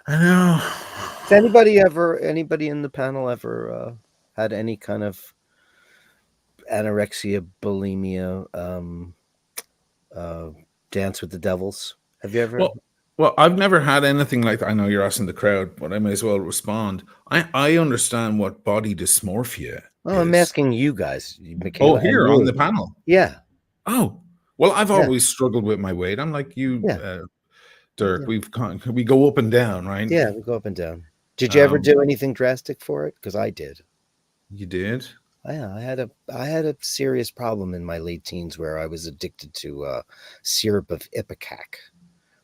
I know. Has anybody in the panel ever had any kind of anorexia, bulimia, dance with the devils? Have you ever? Well, I've never had anything like that. I know you're asking the crowd, but I may as well respond. I understand what body dysmorphia is. I'm asking you guys, Michaela. Oh, here on the panel. Yeah. Oh, well, I've always struggled with my weight. I'm like you, Dirk. Yeah. We go up and down, right? Yeah, we go up and down. Did you ever do anything drastic for it? Because I did. You did? Yeah, I had a serious problem in my late teens where I was addicted to syrup of ipecac,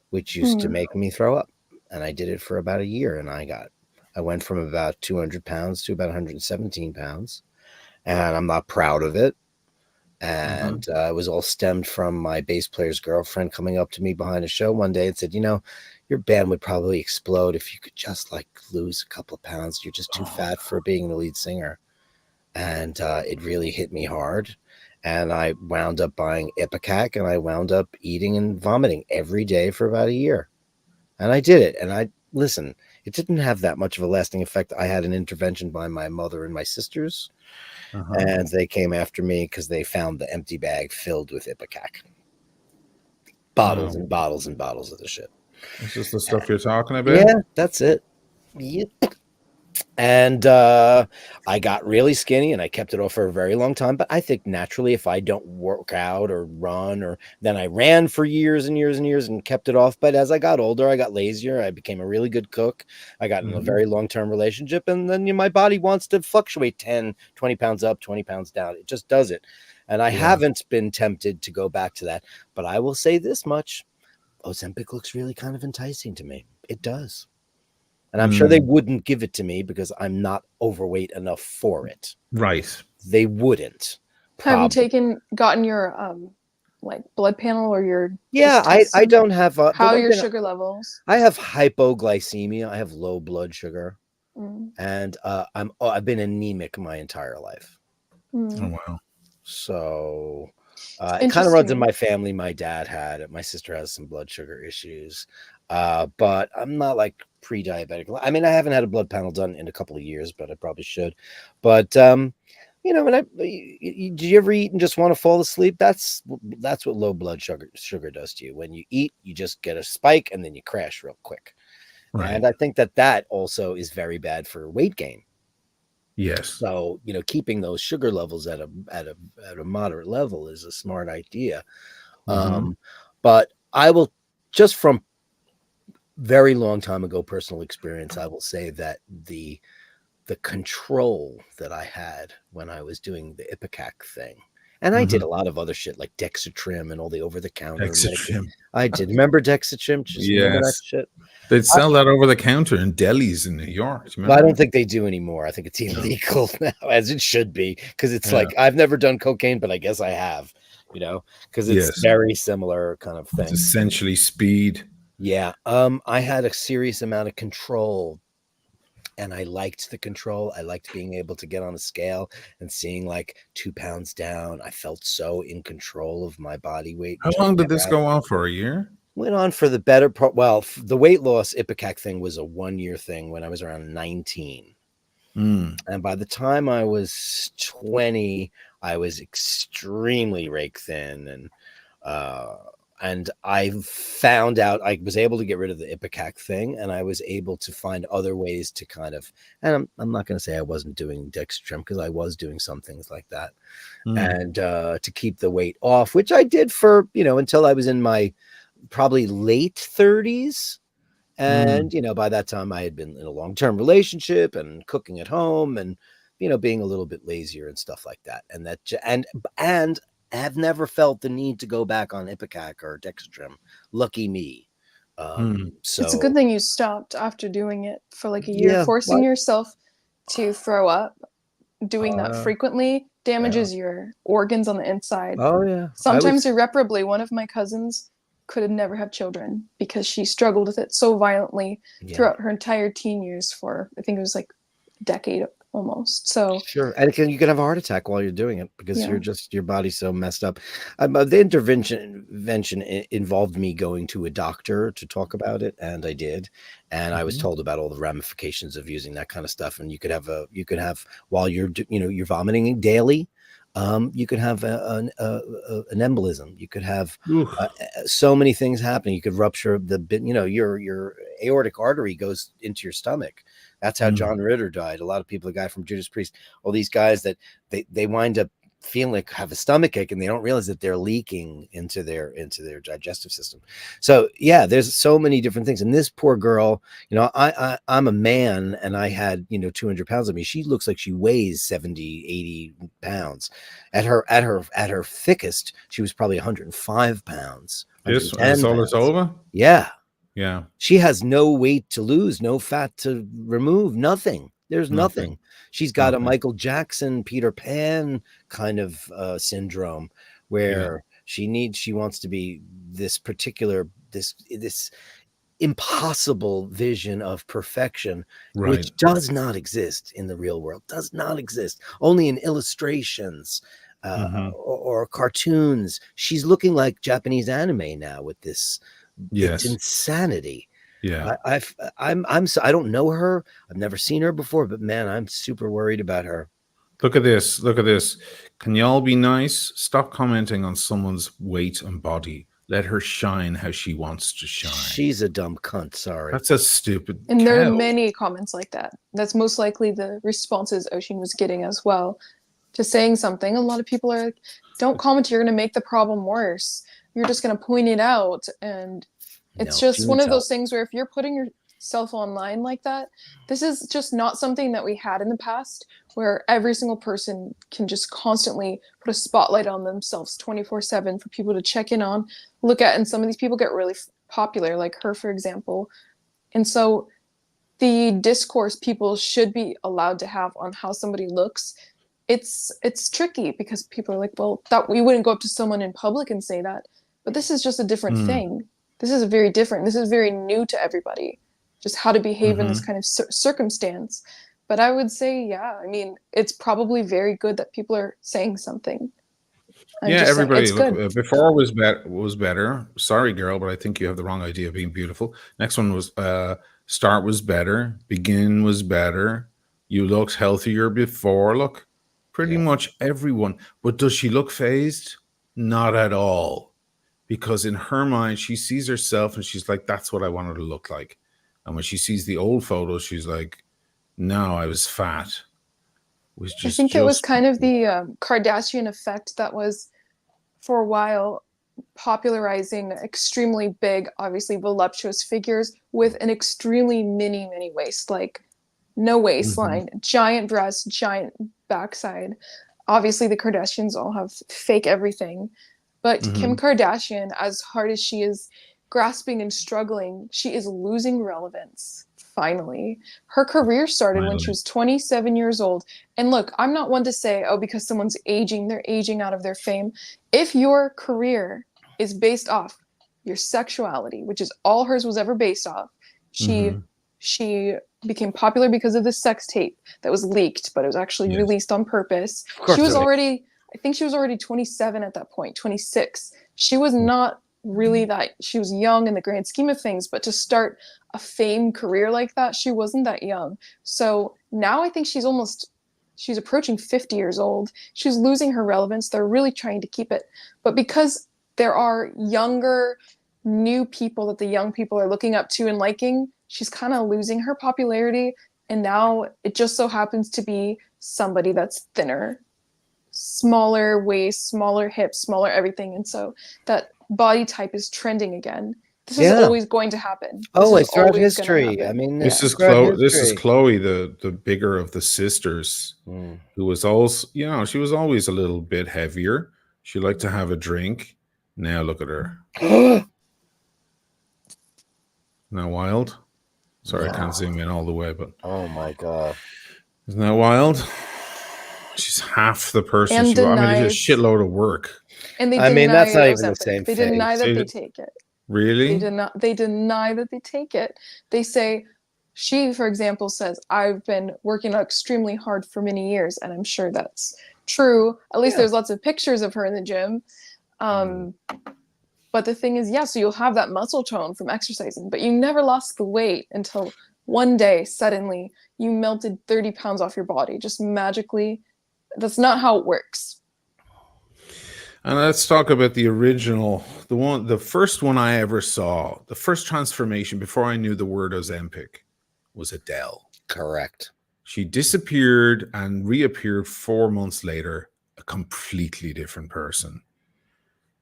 which used to make me throw up. And I did it for about a year, and I went from about 200 pounds to about 117 pounds, and I'm not proud of it. And it was all stemmed from my bass player's girlfriend coming up to me behind a show one day and said, your band would probably explode if you could just lose a couple of pounds. You're just too fat for being the lead singer. And it really hit me hard. And I wound up buying ipecac, and I wound up eating and vomiting every day for about a year. And I did it. And listen, it didn't have that much of a lasting effect. I had an intervention by my mother and my sisters. And they came after me because they found the empty bag filled with ipecac. Bottles and bottles and bottles of the shit. Is this the stuff you're talking about? Yeah, that's it. Yep. And I got really skinny, and I kept it off for a very long time. But I think naturally, if I don't work out or run, then I ran for years and years and years and kept it off. But as I got older, I got lazier. I became a really good cook. I got in a very long-term relationship. And then my body wants to fluctuate 10, 20 pounds up, 20 pounds down. It just does it. And I haven't been tempted to go back to that. But I will say this much. Ozempic looks really kind of enticing to me. It does. And I'm sure they wouldn't give it to me because I'm not overweight enough for it. Right. They wouldn't. Have you gotten your blood panel or your... Yeah, I don't have... how are your sugar levels? I have hypoglycemia. I have low blood sugar. And I've been anemic my entire life. Oh, wow. So it kind of runs in my family. My dad had it. My sister has some blood sugar issues. But I'm not pre-diabetic. I mean, I haven't had a blood panel done in a couple of years, but I probably should. But do you ever eat and just want to fall asleep? That's what low blood sugar does to you. When you eat, you just get a spike and then you crash real quick. Right. And I think that also is very bad for weight gain. Yes. So keeping those sugar levels at a moderate level is a smart idea. But I will, just from very long time ago personal experience, I will say that the control that I had when I was doing the ipecac thing, and I did a lot of other shit like Dexatrim and all the over-the-counter. Dexatrim. I did. Remember Dexatrim? Remember that shit? They'd sell that over the counter in delis in New York. Well, I don't think they do anymore. I think it's illegal now, as it should be, because it's I've never done cocaine, but I guess I have, because it's very similar kind of thing. It's essentially speed. Yeah. I had a serious amount of control, and I liked the control. I liked being able to get on a scale and seeing 2 pounds down. I felt so in control of my body weight. How long did this go on for? A year? Went on for the better part. Well, the weight loss ipecac thing was a 1-year thing when I was around 19. And by the time I was 20, I was extremely rake thin, and I found out I was able to get rid of the Ipecac thing, and I was able to find other ways to kind of, and I'm not going to say I wasn't doing dextrim, because I was doing some things like that, and to keep the weight off, which I did for, until I was in my probably late 30s. And, by that time I had been in a long-term relationship and cooking at home and, being a little bit lazier and stuff like that. And have never felt the need to go back on Ipecac or dextrim. Lucky me. So it's a good thing you stopped after doing it for like a year. Forcing yourself to throw up, doing that frequently damages your organs on the inside. Oh yeah. Sometimes irreparably. One of my cousins could never have children because she struggled with it so violently throughout her entire teen years for, I think it was like a decade almost. So sure. And you can have a heart attack while you're doing it because your body's so messed up. The intervention involved me going to a doctor to talk about it, and I did. And I was told about all the ramifications of using that kind of stuff. And you could have while you're you're vomiting daily, you could have an embolism. You could have so many things happening. You could rupture your aortic artery goes into your stomach. That's how John Ritter died. A lot of people, the guy from Judas Priest, all these guys that they wind up feeling like have a stomach ache and they don't realize that they're leaking into their digestive system. So yeah, there's so many different things. And this poor girl, I'm a man and I had 200 pounds of me. She looks like she weighs 70, 80 pounds. At her thickest, she was probably 105 pounds. This is all it's over. Yeah. She has no weight to lose, no fat to remove, nothing. There's nothing. She's got a Michael Jackson, Peter Pan kind of syndrome where she wants to be this particular, this impossible vision of perfection, which does not exist in the real world, does not exist, only in illustrations or cartoons. She's looking like Japanese anime now with this. It's insanity. Yeah. I don't know her. I've never seen her before, but man, I'm super worried about her. Look at this. Can y'all be nice? Stop commenting on someone's weight and body. Let her shine how she wants to shine. She's a dumb cunt. Sorry. That's a stupid. And there are many comments like that. That's most likely the responses Oisin was getting as well to saying something. A lot of people are like, don't comment. You're going to make the problem worse. You're just going to point it out. And it's just one of those things where if you're putting yourself online like that, this is just not something that we had in the past, where every single person can just constantly put a spotlight on themselves 24/7 for people to check in on, look at. And some of these people get really popular, like her, for example. And so the discourse people should be allowed to have on how somebody looks, it's tricky because people are like, well, that we wouldn't go up to someone in public and say that. But this is just a different thing. This is very different. This is very new to everybody, just how to behave in this kind of circumstance. But I would say, I mean, it's probably very good that people are saying something. Everybody. Look, before was better. Sorry, girl, but I think you have the wrong idea of being beautiful. Next one was start was better. Begin was better. You looked healthier before. Look, pretty much everyone. But does she look phased? Not at all. Because in her mind, she sees herself and she's like, that's what I want her to look like. And when she sees the old photos, she's like, no, I was fat. I think it was kind of the Kardashian effect that was, for a while, popularizing extremely big, obviously voluptuous figures with an extremely mini waist, like no waistline, giant breasts, giant backside. Obviously, the Kardashians all have fake everything. But Kim Kardashian, as hard as she is grasping and struggling, she is losing relevance, finally. Her career started when she was 27 years old. And look, I'm not one to say, because someone's aging, they're aging out of their fame. If your career is based off your sexuality, which is all hers was ever based off, she became popular because of the sex tape that was leaked, but it was actually released on purpose. She was already... I think she was already 27 at that point, 26. She was not really that she was young in the grand scheme of things, but to start a fame career like that, she wasn't that young. So now I think she's approaching 50 years old. She's losing her relevance. They're really trying to keep it. But because there are younger, new people that the young people are looking up to and liking, she's kind of losing her popularity. And now it just so happens to be somebody that's thinner, smaller waist, smaller hips, smaller everything. And so that body type is trending again. This is always going to happen. Always throughout history. I mean, this is Chloe, the bigger of the sisters, who was also, she was always a little bit heavier. She liked to have a drink. Now look at her. Now wild. Sorry, I can't zoom in all the way, but oh my god, isn't that wild? She's half the person she was. I mean, it's a shitload of work. And I mean, that's not even the same thing. They deny that they take it. Really? They deny that they take it. They say, she, for example, says, I've been working out extremely hard for many years, and I'm sure that's true. At least there's lots of pictures of her in the gym. But the thing is, so you'll have that muscle tone from exercising, but you never lost the weight until one day, suddenly, you melted 30 pounds off your body, just magically. That's not how it works. And let's talk about the original, the first one I ever saw, the first transformation before I knew the word Ozempic was Adele. Correct. She disappeared and reappeared 4 months later, a completely different person.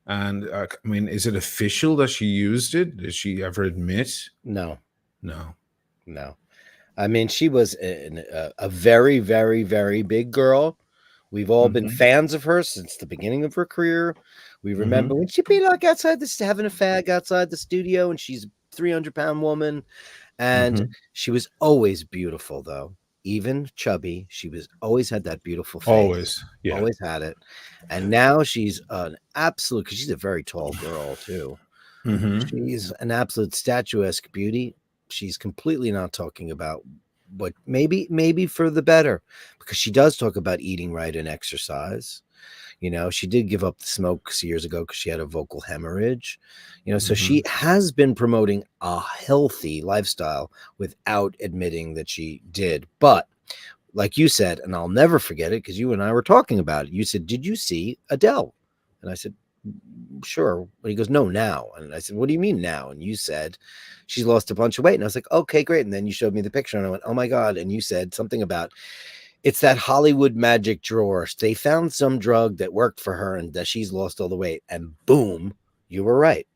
And I mean, is it official that she used it? Did she ever admit? No. No. I mean, she was a very, very, very big girl. We've all been fans of her since the beginning of her career. We remember when she'd be like outside having a fag outside the studio, and she's a 300-pound woman. And she was always beautiful, though. Even chubby, she was always had that beautiful face. Always had it. And now she's an absolute, because she's a very tall girl, too. She's an absolute statuesque beauty. She's completely not talking about, but maybe for the better, because she does talk about eating right and exercise. She did give up the smoke years ago because she had a vocal hemorrhage. So she has been promoting a healthy lifestyle without admitting that she did. But like you said, and I'll never forget it because you and I were talking about it. You said, "Did you see Adele?" And I said, "Sure." But he goes, "No, now." And I said, "What do you mean now?" And you said, "She's lost a bunch of weight." And I was like, "Okay, great." And then you showed me the picture and I went, "Oh my God." And you said something about, it's that Hollywood magic drawer. They found some drug that worked for her and that she's lost all the weight. And boom, you were right.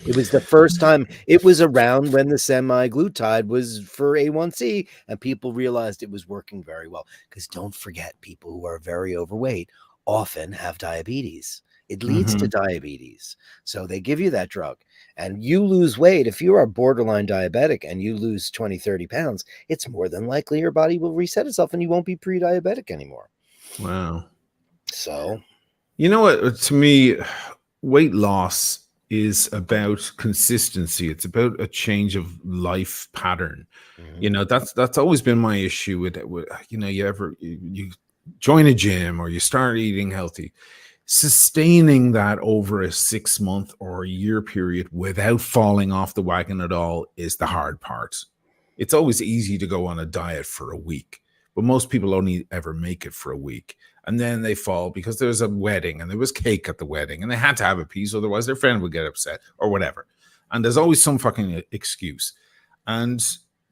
It was the first time. It was around when the semi-glutide was for A1C and people realized it was working very well. Because don't forget, people who are very overweight often have diabetes. It leads to diabetes. So they give you that drug and you lose weight. If you are borderline diabetic and you lose 20, 30 pounds, it's more than likely your body will reset itself and you won't be pre-diabetic anymore. Wow. So, you know what? To me, weight loss is about consistency. It's about a change of life pattern. That's always been my issue with you join a gym or you start eating healthy. Sustaining that over a 6-month or a year period without falling off the wagon at all is the hard part. It's always easy to go on a diet for a week, but most people only ever make it for a week. And then they fall because there's a wedding and there was cake at the wedding and they had to have a piece, otherwise their friend would get upset or whatever. And there's always some fucking excuse. And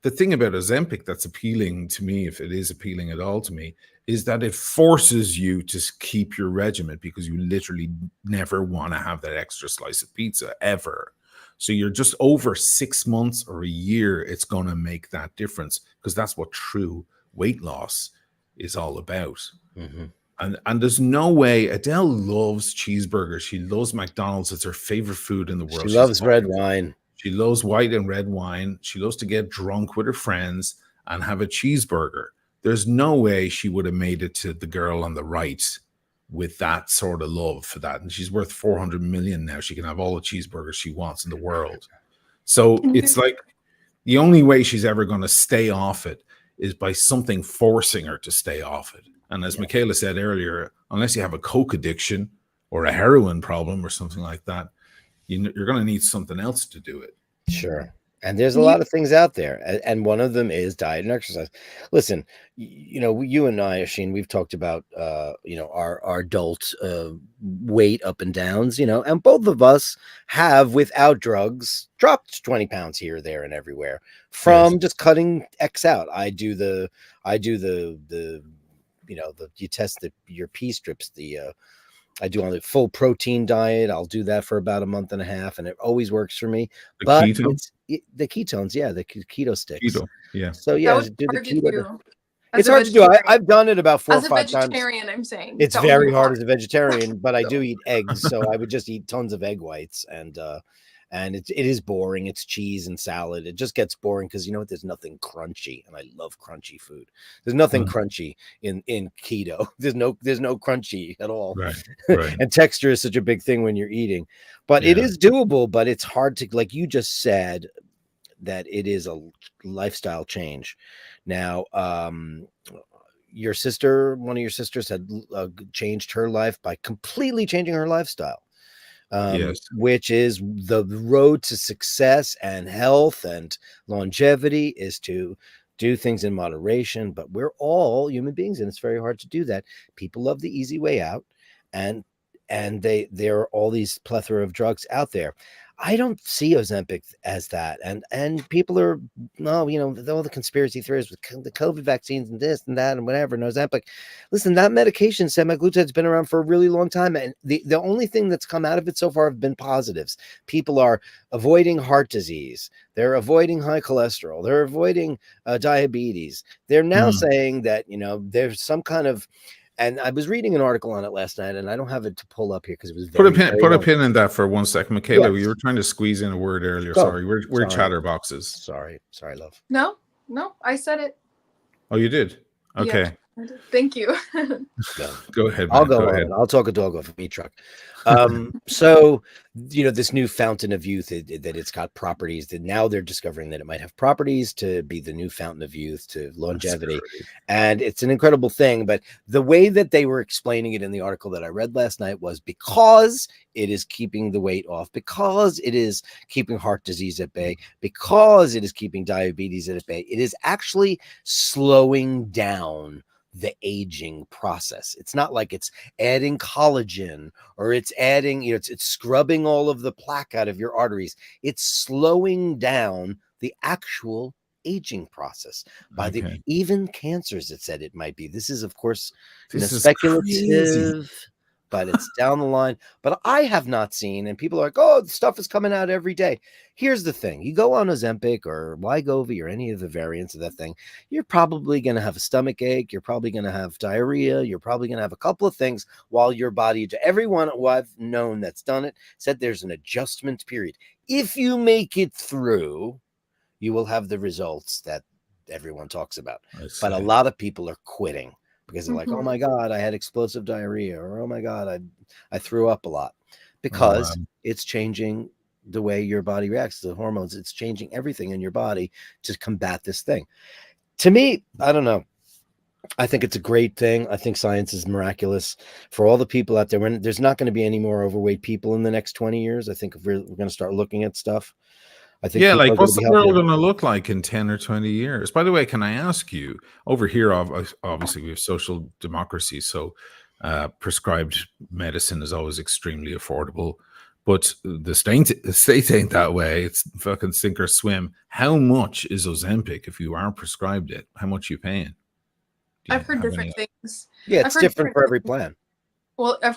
the thing about Ozempic that's appealing to me, if it is appealing at all to me, is that it forces you to keep your regimen because you literally never want to have that extra slice of pizza ever. So you're just over 6 months or a year, it's going to make that difference because that's what true weight loss is all about. And there's no way. Adele loves cheeseburgers. She loves McDonald's. It's her favorite food in the world. She loves red wine. She loves white and red wine. She loves to get drunk with her friends and have a cheeseburger. There's no way she would have made it to the girl on the right with that sort of love for that. And she's worth 400 million now. She can have all the cheeseburgers she wants in the world. So it's like the only way she's ever going to stay off it is by something forcing her to stay off it. And as Michaela said earlier, unless you have a coke addiction or a heroin problem or something like that, you're going to need something else to do it. Sure. And there's a lot of things out there, and one of them is diet and exercise. Listen, you and I, Oisin, we've talked about our adult weight up and downs, and both of us have, without drugs, dropped 20 pounds here, there, and everywhere from just cutting X out. I do the you test your pee strips, I do on the full protein diet. I'll do that for about a month and a half, and it always works for me. The ketones, yeah, the keto sticks. Keto, yeah. So yeah, do the keto. It's hard to do. I've done it about 4 or 5 times. As a vegetarian, I'm saying it's very hard as a vegetarian, but I do eat eggs, so I would just eat tons of egg whites, and it is boring. It's cheese and salad. It just gets boring because there's nothing crunchy, and I love crunchy food. There's nothing crunchy in keto. There's no crunchy at all. Right. And texture is such a big thing when you're eating, but it is doable. But it's hard to, like you just said, that it is a lifestyle change. Now, one of your sisters had changed her life by completely changing her lifestyle. Which is the road to success and health and longevity, is to do things in moderation. But we're all human beings, and it's very hard to do that. People love the easy way out, and there are all these plethora of drugs out there. I don't see Ozempic as that, and people are all the conspiracy theories with the COVID vaccines and this and that and whatever. And Ozempic, listen, that medication, semaglutide, has been around for a really long time, and the only thing that's come out of it so far have been positives. People are avoiding heart disease, they're avoiding high cholesterol, they're avoiding diabetes. They're now saying that there's some kind of. And I was reading an article on it last night, and I don't have it to pull up here because it was put a pin in that for 1 second, Michaela. You were trying to squeeze in a word earlier. Sorry, we're chatterboxes. Sorry, love. No, I said it. Oh, you did. Okay. Yeah, thank you. Go ahead. I'll go ahead. I'll talk a dog off a meat truck. So this new fountain of youth, that it's got properties that now they're discovering that it might have properties to be the new fountain of youth to longevity. And it's an incredible thing. But the way that they were explaining it in the article that I read last night was because it is keeping the weight off, because it is keeping heart disease at bay, because it is keeping diabetes at bay, it is actually slowing down the aging process. It's not like it's adding collagen or it's adding, it's scrubbing all of the plaque out of your arteries. It's slowing down the actual aging process by even cancers. It said it might be. This is, of course, speculative, but it's down the line. But I have not seen, and people are like, oh, the stuff is coming out every day. Here's the thing. You go on Ozempic or Wegovy or any of the variants of that thing, you're probably going to have a stomach ache. You're probably going to have diarrhea. You're probably going to have a couple of things while your body, everyone who I've known that's done it said there's an adjustment period. If you make it through, you will have the results that everyone talks about. But a lot of people are quitting because they're like, oh my God, I had explosive diarrhea, or oh my God, I threw up a lot, because it's changing the way your body reacts to the hormones. It's changing everything in your body to combat this thing. To me, I don't know. I think it's a great thing. I think science is miraculous for all the people out there. When there's not going to be any more overweight people in the next 20 years, I think if we're going to start looking at stuff. I think like what's the world going to look like in 10 or 20 years? By the way, can I ask you, over here, obviously we have social democracy, so prescribed medicine is always extremely affordable, but the state ain't that way. It's fucking sink or swim. How much is Ozempic if you are prescribed it? How much are you paying? I've heard different things. Yeah, it's different for every plan. Well, I've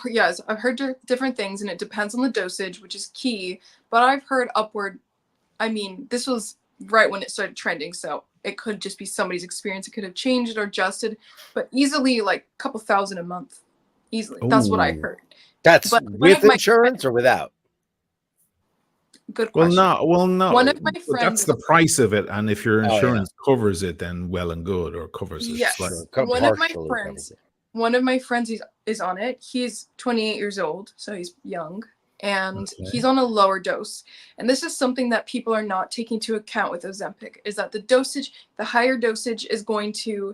heard different things, and it depends on the dosage, which is key. But I've heard upward. I mean, this was right when it started trending, so it could just be somebody's experience. It could have changed or adjusted, but easily like a couple thousand a month. Easily. Ooh. That's what I heard. That's with insurance or without? Good question. Well, no. One of my friends. That's the price of it, and if your insurance covers it, then well and good, or covers it. Yes. One of my friends is on it. He's 28 years old, so he's young. And he's on a lower dose. And this is something that people are not taking into account with Ozempic, is that the higher dosage is going to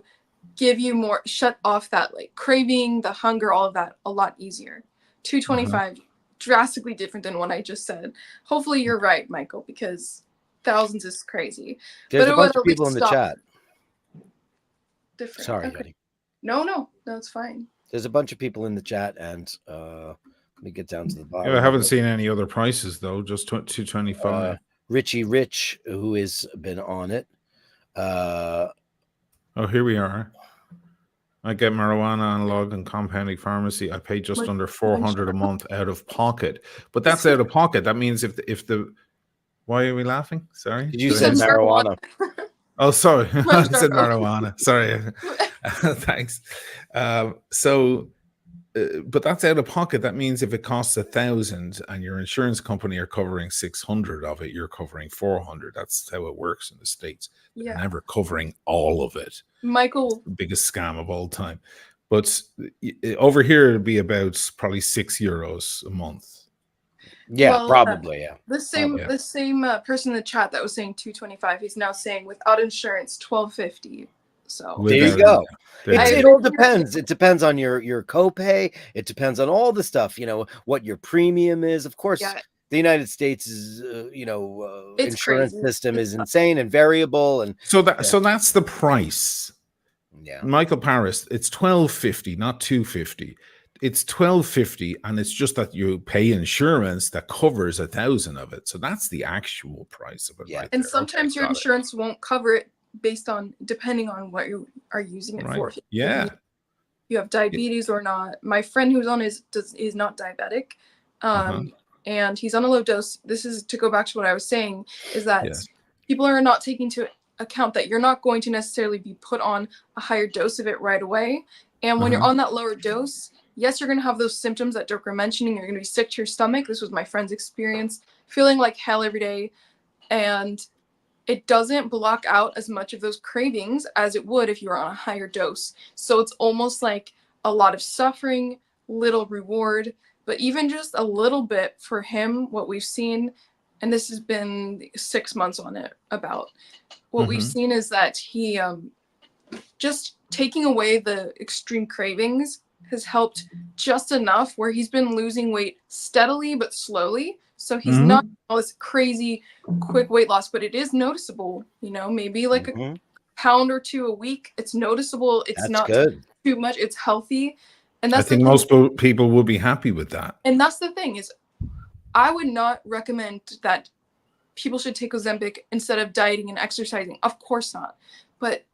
give you shut off that like craving, the hunger, all of that a lot easier. 225 drastically different than what I just said. Hopefully you're right, Michael, because thousands is crazy. There's a bunch of people in the chat. Different. Sorry, okay. No, it's fine. There's a bunch of people in the chat, and let me get down to the bottom. Yeah, I haven't seen any other prices though. Just 225. Richie Rich, who has been on it. Oh, here we are. I get marijuana analog and compounding pharmacy. I pay just under $400 a month out of pocket, but that's out of pocket. That means if the why are we laughing? Sorry, you said marijuana. Oh, sorry, I said marijuana. Sorry, thanks. But that's out of pocket. That means if it costs 1,000 and your insurance company are covering 600 of it, you're covering 400. That's how it works in the States. Yeah. They're never covering all of it. Michael, the biggest scam of all time. But over here, it'd be about probably €6 a month. Yeah, well, probably. Yeah. The same person in the chat that was saying 225. He's now saying without insurance, 1250. So there you go. It all depends. It depends on your copay. It depends on all the stuff. You know what your premium is. Of course, the United States is insurance system is insane and variable. And so that's the price. Yeah, Michael Paris. It's $12.50, not $2.50. It's $12.50, and it's just that you pay insurance that covers 1,000 of it. So that's the actual price of it. Yeah, right and sometimes your insurance won't cover it based on depending on what you are using it for. Yeah, you have diabetes or not. My friend who's on is not diabetic, and he's on a low dose. This is to go back to what I was saying, is that people are not taking into account that you're not going to necessarily be put on a higher dose of it right away. And when you're on that lower dose, yes, you're going to have those symptoms that Dirk were mentioning. You're going to be sick to your stomach. This was my friend's experience, feeling like hell every day. And it doesn't block out as much of those cravings as it would if you were on a higher dose. So it's almost like a lot of suffering, little reward, but even just a little bit for him, what we've seen, and this has been 6 months on it about, what we've seen is that he just taking away the extreme cravings has helped just enough where he's been losing weight steadily but slowly. So he's not all this crazy quick weight loss, but it is noticeable, maybe like a pound or two a week. It's noticeable. It's not good. Too much. It's healthy. And that's I think most people would be happy with that. And that's the thing is I would not recommend that people should take Ozempic instead of dieting and exercising. Of course not. But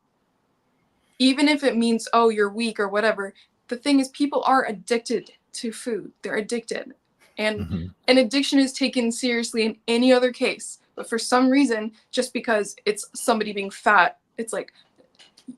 even if it means, oh, you're weak or whatever, the thing is people are addicted to food. They're addicted. And an addiction is taken seriously in any other case. But for some reason, just because it's somebody being fat, it's like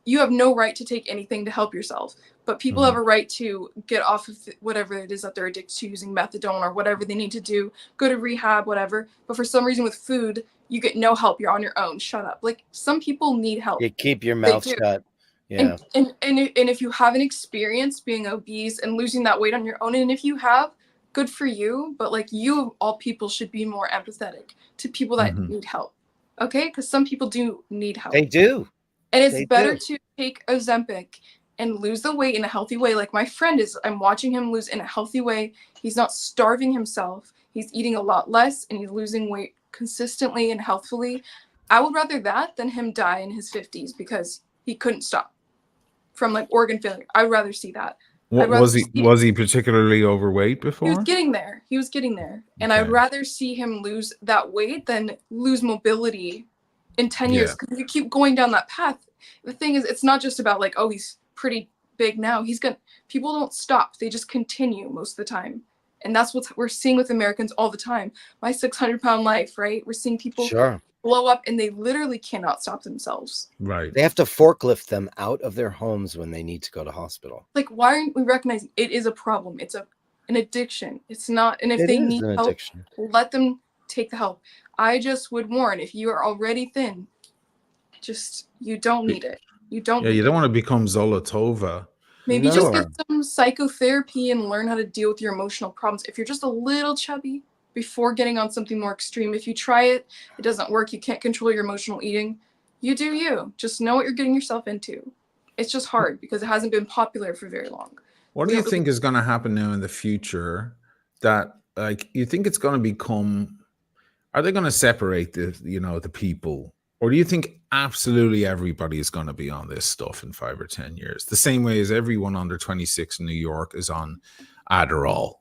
you have no right to take anything to help yourself. But people have a right to get off of whatever it is that they're addicted to, using methadone or whatever they need to do, go to rehab, whatever. But for some reason with food, you get no help. You're on your own. Shut up. Like some people need help. You keep your mouth shut. Yeah. And if you haven't experienced being obese and losing that weight on your own, and if you have, good for you, but like you of all people should be more empathetic to people that need help. Okay? Because some people do need help. They do. And it's better to take Ozempic and lose the weight in a healthy way. Like my friend is, I'm watching him lose in a healthy way. He's not starving himself. He's eating a lot less and he's losing weight consistently and healthfully. I would rather that than him die in his 50s because he couldn't stop from like organ failure. I'd rather see that. Was he particularly overweight before? He was getting there. And I'd rather see him lose that weight than lose mobility in 10 years. Because you keep going down that path. The thing is, it's not just about like, oh, he's pretty big now. People don't stop. They just continue most of the time. And that's what we're seeing with Americans all the time. My 600-pound life, right? We're seeing people blow up and they literally cannot stop themselves. Right. They have to forklift them out of their homes when they need to go to hospital. Like, why aren't we recognizing it is a problem? It's an addiction. It's not. And if they need help, let them take the help. I just would warn, if you are already thin, you don't need it. You don't want to become Zolotova. Maybe just get some psychotherapy and learn how to deal with your emotional problems. If you're just a little chubby, before getting on something more extreme, if you try it doesn't work, you can't control your emotional eating, you do you. Just know what you're getting yourself into. It's just hard because it hasn't been popular for very long. What do you think is going to happen now in the future that like, you think it's going to become, are they going to separate the people, or do you think absolutely everybody is going to be on this stuff in 5 or 10 years, the same way as everyone under 26 in New York is on Adderall?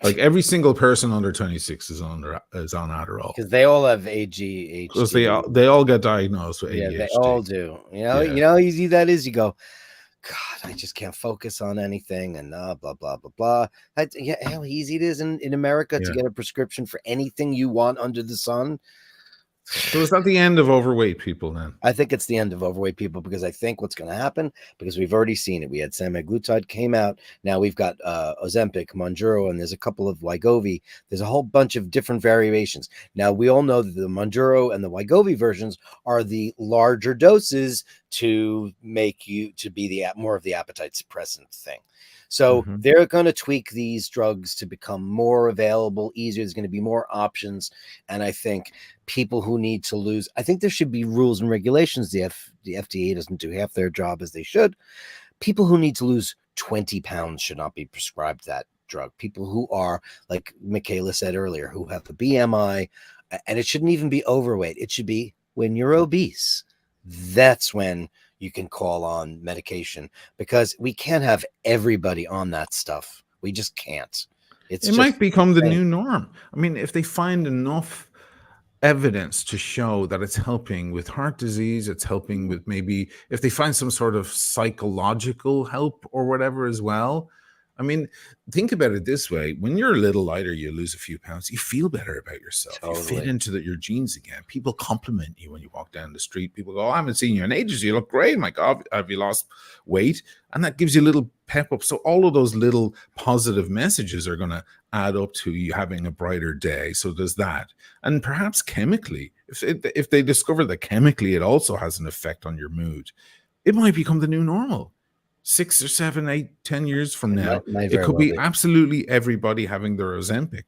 Like, every single person under 26 is on Adderall because they all have ADHD. Because they all get diagnosed with ADHD. Yeah, they all do. You know how easy that is. You go, God, I just can't focus on anything, and blah blah blah blah. How easy it is in America to get a prescription for anything you want under the sun. So is that the end of overweight people then? I think it's the end of overweight people, because I think what's going to happen, because we've already seen it. We had semaglutide came out. Now we've got Ozempic, Mounjaro, and there's a couple of Wegovy. There's a whole bunch of different variations. Now we all know that the Mounjaro and the Wegovy versions are the larger doses to make you to be the more of the appetite suppressant thing. So they're going to tweak these drugs to become more available, easier. There's going to be more options. And I think people who need to lose, I think there should be rules and regulations. The FDA doesn't do half their job as they should. People who need to lose 20 pounds should not be prescribed that drug. People who are, like Michaela said earlier, who have a BMI, and it shouldn't even be overweight. It should be when you're obese. That's when you can call on medication, because we can't have everybody on that stuff. We just can't. It might become the new norm. I mean, if they find enough evidence to show that it's helping with heart disease, it's helping with, maybe if they find some sort of psychological help or whatever as well. I mean, think about it this way. When you're a little lighter, you lose a few pounds, you feel better about yourself. Totally. You fit into your genes again. People compliment you when you walk down the street. People go, oh, I haven't seen you in ages. You look great. My God, have you lost weight? And that gives you a little pep up. So all of those little positive messages are going to add up to you having a brighter day. So there's that. And perhaps chemically, if they discover that chemically it also has an effect on your mood, it might become the new normal. 6 or 7, 8, 10 years from now, it could be absolutely everybody having their Ozempic.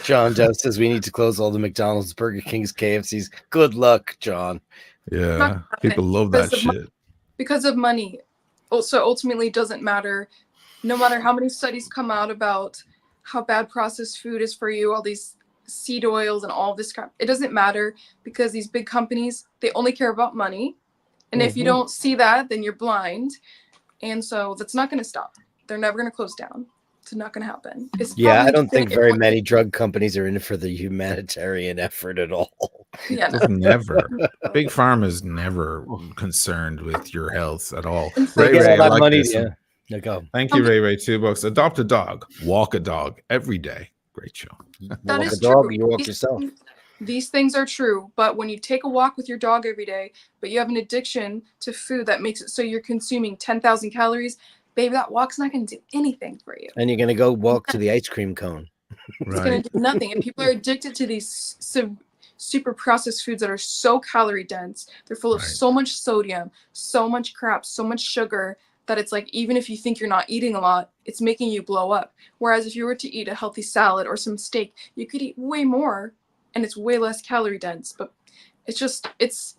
John Doe says we need to close all the McDonald's, Burger Kings, KFCs. Good luck, John. Yeah, people love that shit. Because of money. Also, ultimately, it doesn't matter. No matter how many studies come out about how bad processed food is for you, all these seed oils and all this crap, it doesn't matter, because these big companies, they only care about money. And if you don't see that, then you're blind. And so that's not going to stop. They're never going to close down. It's not going to happen. I don't think very many drug companies are in it for the humanitarian effort at all. Yeah, no. Never. Big Pharma is never concerned with your health at all. Ray, like money, yeah. Go. Thank you, Ray. $2. Adopt a dog. Walk a dog every day. Great show. Walk a dog, you walk yourself. These things are true, but when you take a walk with your dog every day, but you have an addiction to food that makes it so you're consuming 10,000 calories, babe, that walk's not going to do anything for you. And you're going to go walk to the ice cream cone. It's going to do nothing. And people are addicted to these super processed foods that are so calorie dense. They're full of so much sodium, so much crap, so much sugar, that it's like, even if you think you're not eating a lot, it's making you blow up. Whereas if you were to eat a healthy salad or some steak, you could eat way more. And it's way less calorie dense, but it's just, it's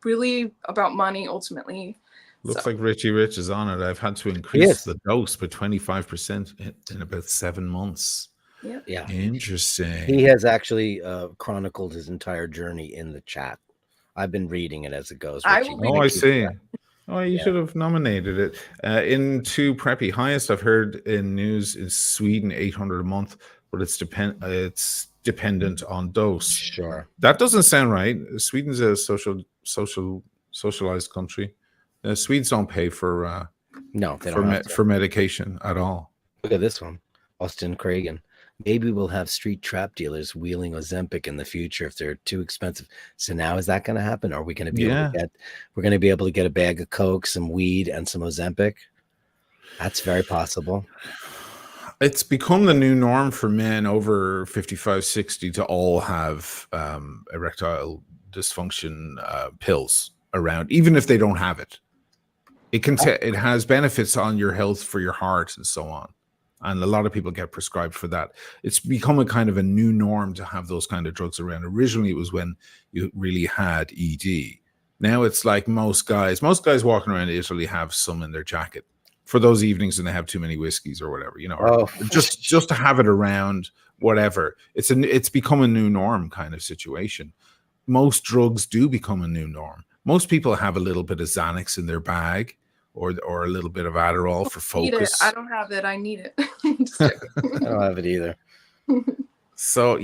really about money ultimately. Looks like Richie Rich is on it. I've had to increase the dose by 25% in about 7 months. Yeah. Interesting. He has actually chronicled his entire journey in the chat. I've been reading it as it goes. I see. Oh, you should have nominated it. Into Preppy, highest I've heard in news is Sweden, 800 a month, but it's dependent on dose. Sure. That doesn't sound right. Sweden's a socialized country. Swedes don't pay for for medication at all. Look at this one. Austin Cragen. Maybe we'll have street trap dealers wheeling Ozempic in the future if they're too expensive. So now is that going to happen? Are we going to be able to get a bag of Coke, some weed, and some Ozempic? That's very possible. It's become the new norm for men over 55, 60 to all have erectile dysfunction pills around, even if they don't have it. It has benefits on your health for your heart and so on. And a lot of people get prescribed for that. It's become a kind of a new norm to have those kind of drugs around. Originally, it was when you really had ED. Now it's like most guys walking around Italy have some in their jacket for those evenings when they have too many whiskeys or whatever, or just to have it around, whatever. It's become a new norm kind of situation. Most drugs do become a new norm. Most people have a little bit of Xanax in their bag, or a little bit of Adderall for focus. I don't have it. I need it. I don't have it either. So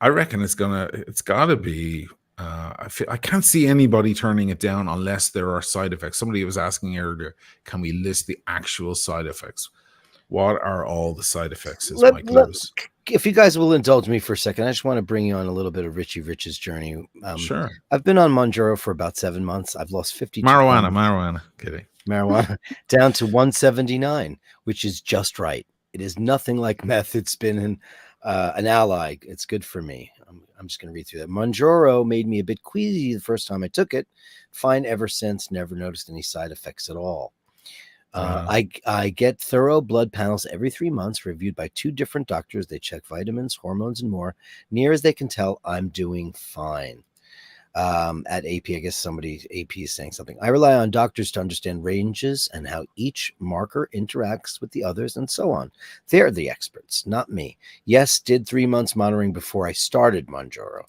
I reckon it's gotta be. I can't see anybody turning it down unless there are side effects. Somebody was asking earlier, can we list the actual side effects? What are all the side effects? If you guys will indulge me for a second, I just want to bring you on a little bit of Richie Rich's journey. Sure. I've been on Mounjaro for about 7 months. I've lost 52 marijuana. Kidding. Marijuana down to 179, which is just right. It is nothing like meth. It's been an ally. It's good for me. I'm just going to read through that. Mounjaro made me a bit queasy the first time I took it. Fine ever since. Never noticed any side effects at all. I get thorough blood panels every 3 months, reviewed by 2 different doctors. They check vitamins, hormones, and more. Near as they can tell, I'm doing fine. At AP, I guess AP is saying something. I rely on doctors to understand ranges and how each marker interacts with the others and so on. They're the experts, not me. Yes, did 3 months monitoring before I started Mounjaro.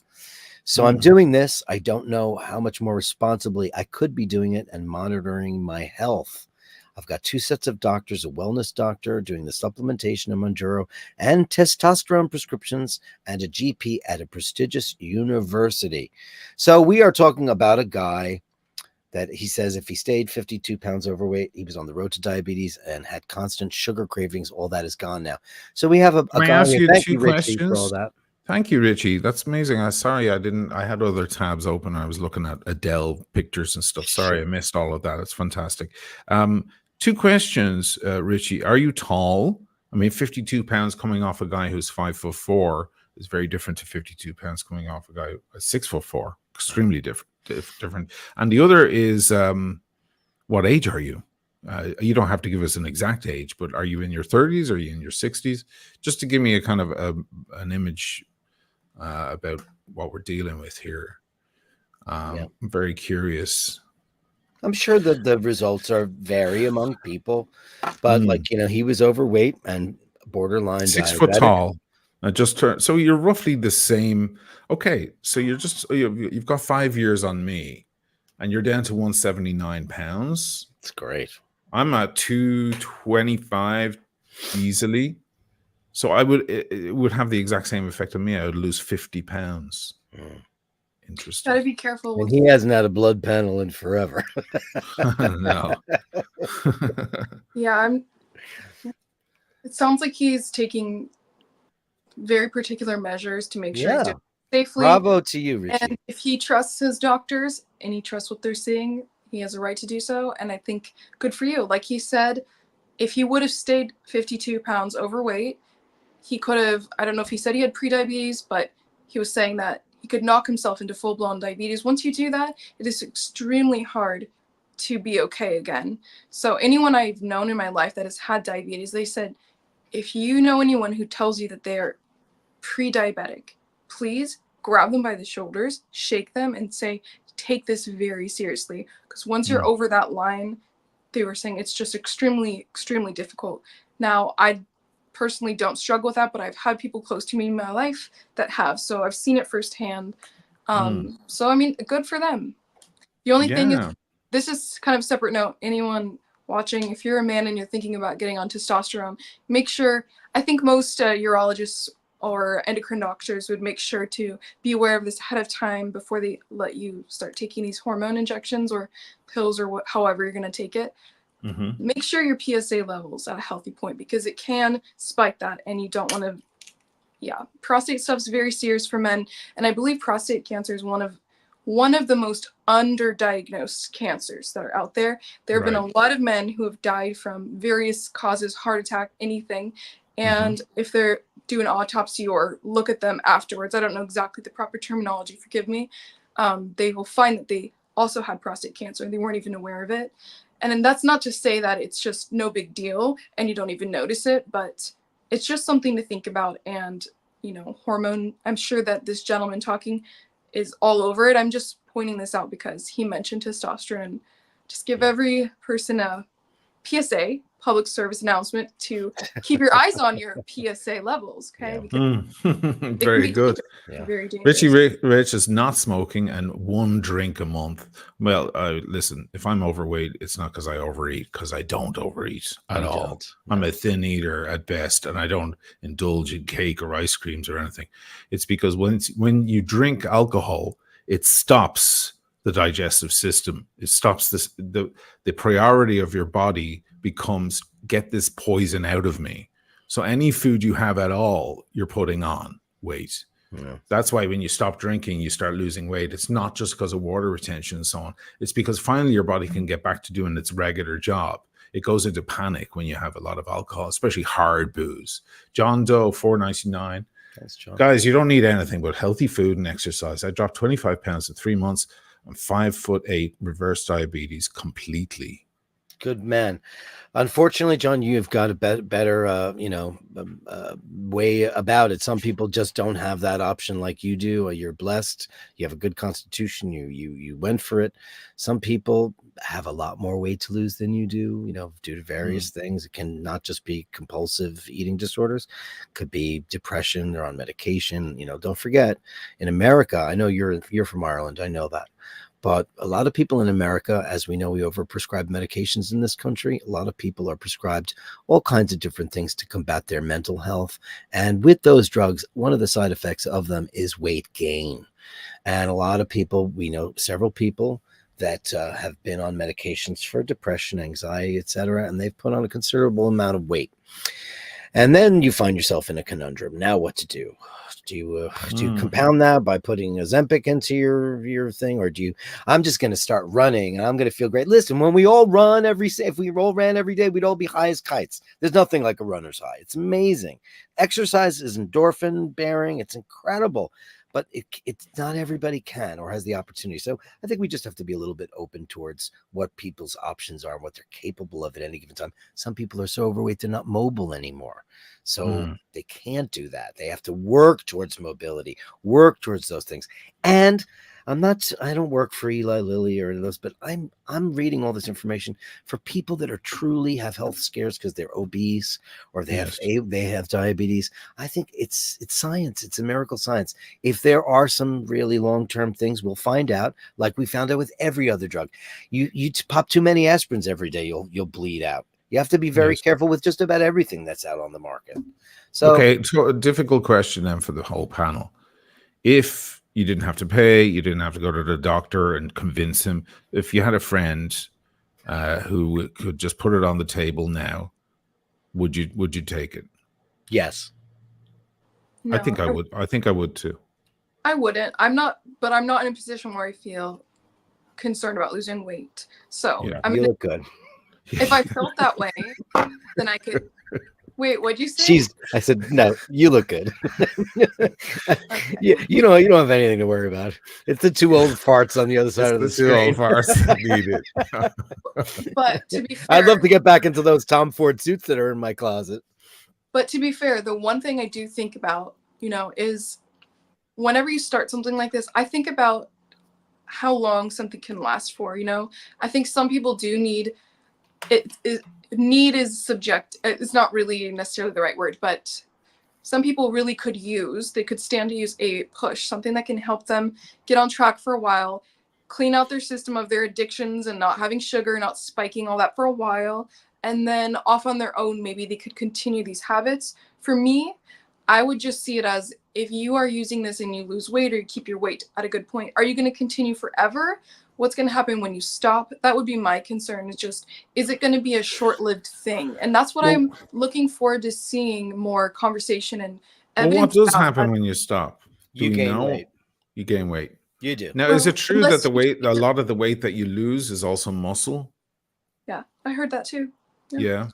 So I'm doing this. I don't know how much more responsibly I could be doing it and monitoring my health. I've got 2 sets of doctors, a wellness doctor doing the supplementation of Mounjaro and testosterone prescriptions, and a GP at a prestigious university. So we are talking about a guy that he says if he stayed 52 pounds overweight, he was on the road to diabetes and had constant sugar cravings. All that is gone now. So we have a Can I guy. ask you Thank 2 you, Richie, questions? for all that. Thank you, Richie. That's amazing. I had other tabs open. I was looking at Adele pictures and stuff. Sorry, I missed all of that. It's fantastic. 2 questions, Richie. Are you tall? I mean, 52 pounds coming off a guy who's 5'4" is very different to 52 pounds coming off a guy who's 6'4". Extremely different. And the other is, what age are you? You don't have to give us an exact age, but are you in your 30s? Are you in your 60s? Just to give me a kind of an image about what we're dealing with here. I'm very curious. I'm sure that the results vary among people, but he was overweight and borderline 6 foot tall. I just turned. So you're roughly the same. Okay, so you've got 5 years on me, and you're down to 179 pounds. That's great. I'm at 225 easily. So it would have the exact same effect on me. I would lose 50 pounds. Interesting. Gotta be careful. And he hasn't had a blood panel in forever. No. Yeah, it sounds like he's taking very particular measures to make sure he's doing it safely. Bravo to you, Richie. And if he trusts his doctors and he trusts what they're seeing, he has a right to do so. And I think good for you. Like he said, if he would have stayed 52 pounds overweight, he could have, I don't know if he said he had prediabetes, but he was saying that he could knock himself into full-blown diabetes. Once you do that, it is extremely hard to be okay again. So anyone I've known in my life that has had diabetes, they said, if you know anyone who tells you that they are pre-diabetic, please grab them by the shoulders, shake them, and say, take this very seriously. Because once you're over that line, they were saying it's just extremely, extremely difficult. Now, I personally don't struggle with that, but I've had people close to me in my life that have, so I've seen it firsthand. So I mean, good for them. The only thing is, this is kind of a separate note. Anyone watching, if you're a man and you're thinking about getting on testosterone, make sure, I think most urologists or endocrine doctors would make sure to be aware of this ahead of time before they let you start taking these hormone injections or pills or however you're going to take it. Make sure your PSA level's at a healthy point, because it can spike that, and you don't want to. Prostate stuff's very serious for men, and I believe prostate cancer is one of the most underdiagnosed cancers that are out there. There have been a lot of men who have died from various causes, heart attack, anything, and if they're do an autopsy or look at them afterwards, I don't know exactly the proper terminology, forgive me, they will find that they also had prostate cancer and they weren't even aware of it. And then that's not to say that it's just no big deal and you don't even notice it, but it's just something to think about. And, hormone, I'm sure that this gentleman talking is all over it. I'm just pointing this out because he mentioned testosterone. Just give every person a PSA, public service announcement, to keep your eyes on your PSA levels. Okay. Yeah. Very good. Yeah. Very dangerous. Richie Rich is not smoking and 1 drink a month. Well, listen, if I'm overweight, it's not because I overeat, because I don't overeat at all. I'm a thin eater at best, and I don't indulge in cake or ice creams or anything. It's because when you drink alcohol, it stops the digestive system. It stops the priority of your body becomes, get this poison out of me. So any food you have at all, you're putting on weight. Yeah. That's why when you stop drinking, you start losing weight. It's not just because of water retention and so on. It's because finally your body can get back to doing its regular job. It goes into panic when you have a lot of alcohol, especially hard booze. John Doe, $4.99. Thanks, John. Guys, you don't need anything but healthy food and exercise. I dropped 25 pounds in 3 months. I'm 5'8", reverse diabetes completely. Good man. Unfortunately, John, you've got a better way about it. Some people just don't have that option like you do. You're blessed. You have a good constitution. You went for it. Some people have a lot more weight to lose than you do, due to various things. It can not just be compulsive eating disorders. It could be depression. They're on medication. Don't forget, in America, I know you're from Ireland. I know that. But a lot of people in America, as we know, we overprescribe medications in this country. A lot of people are prescribed all kinds of different things to combat their mental health. And with those drugs, one of the side effects of them is weight gain. And a lot of people, we know several people that have been on medications for depression, anxiety, etc., and they've put on a considerable amount of weight. And then you find yourself in a conundrum. Now what to do? Do you compound that by putting Ozempic into your thing, or I'm just going to start running and I'm going to feel great. Listen, when we all run if we all ran every day, we'd all be high as kites. There's nothing like a runner's high. It's amazing. Exercise is endorphin bearing. It's incredible. But it's not everybody can or has the opportunity. So I think we just have to be a little bit open towards what people's options are and what they're capable of at any given time. Some people are so overweight, they're not mobile anymore. So they can't do that. They have to work towards mobility, work towards those things. And I don't work for Eli Lilly or those, but I'm reading all this information for people that are truly have health scares because they're obese or they have diabetes. I think it's science. It's a miracle science. If there are some really long-term things, we'll find out, like we found out with every other drug. You pop too many aspirins every day, you'll bleed out. You have to be very careful with just about everything that's out on the market. So a difficult question then for the whole panel. If you didn't have to pay, you didn't have to go to the doctor and convince him. If you had a friend who could just put it on the table now, would you take it? Yes. No, I think I would. I think I would too. I wouldn't. I'm not in a position where I feel concerned about losing weight. So you look good. If I felt that way, then I could. Wait, what'd you say? I said, no, you look good. You don't have anything to worry about. It's the 2 old farts on the other side of the screen. 2 old farts need it. But to be fair, I'd love to get back into those Tom Ford suits that are in my closet. But to be fair, the one thing I do think about, is whenever you start something like this, I think about how long something can last for. I think some people do need it. Need is subject. It's not really necessarily the right word, but some people really they could stand to use a push, something that can help them get on track for a while, clean out their system of their addictions and not having sugar, not spiking all that for a while. And then off on their own, maybe they could continue these habits. For me, I would just see it as, if you are using this and you lose weight or you keep your weight at a good point, are you going to continue forever? What's going to happen when you stop? That would be my concern. Is it going to be a short-lived thing? And that's what I'm looking forward to seeing more conversation and evidence. What does happen when you stop? You gain weight. You gain weight. You do. Now, is it true that a lot of the weight that you lose is also muscle? Yeah, I heard that too. Yeah.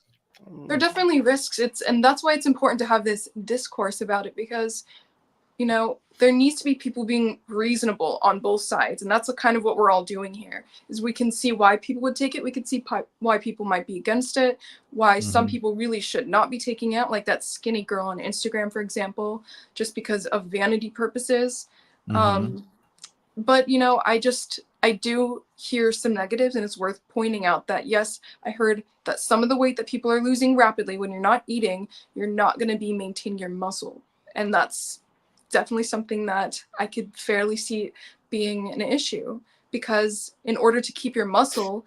There are definitely risks. And that's why it's important to have this discourse about it, because there needs to be people being reasonable on both sides. And that's kind of what we're all doing here, is we can see why people would take it. We can see why people might be against it, why some people really should not be taking it, like that skinny girl on Instagram, for example, just because of vanity purposes. But, I I do hear some negatives, and it's worth pointing out that, yes, I heard that some of the weight that people are losing rapidly when you're not eating, you're not going to be maintaining your muscle. And that's definitely something that I could fairly see being an issue, because in order to keep your muscle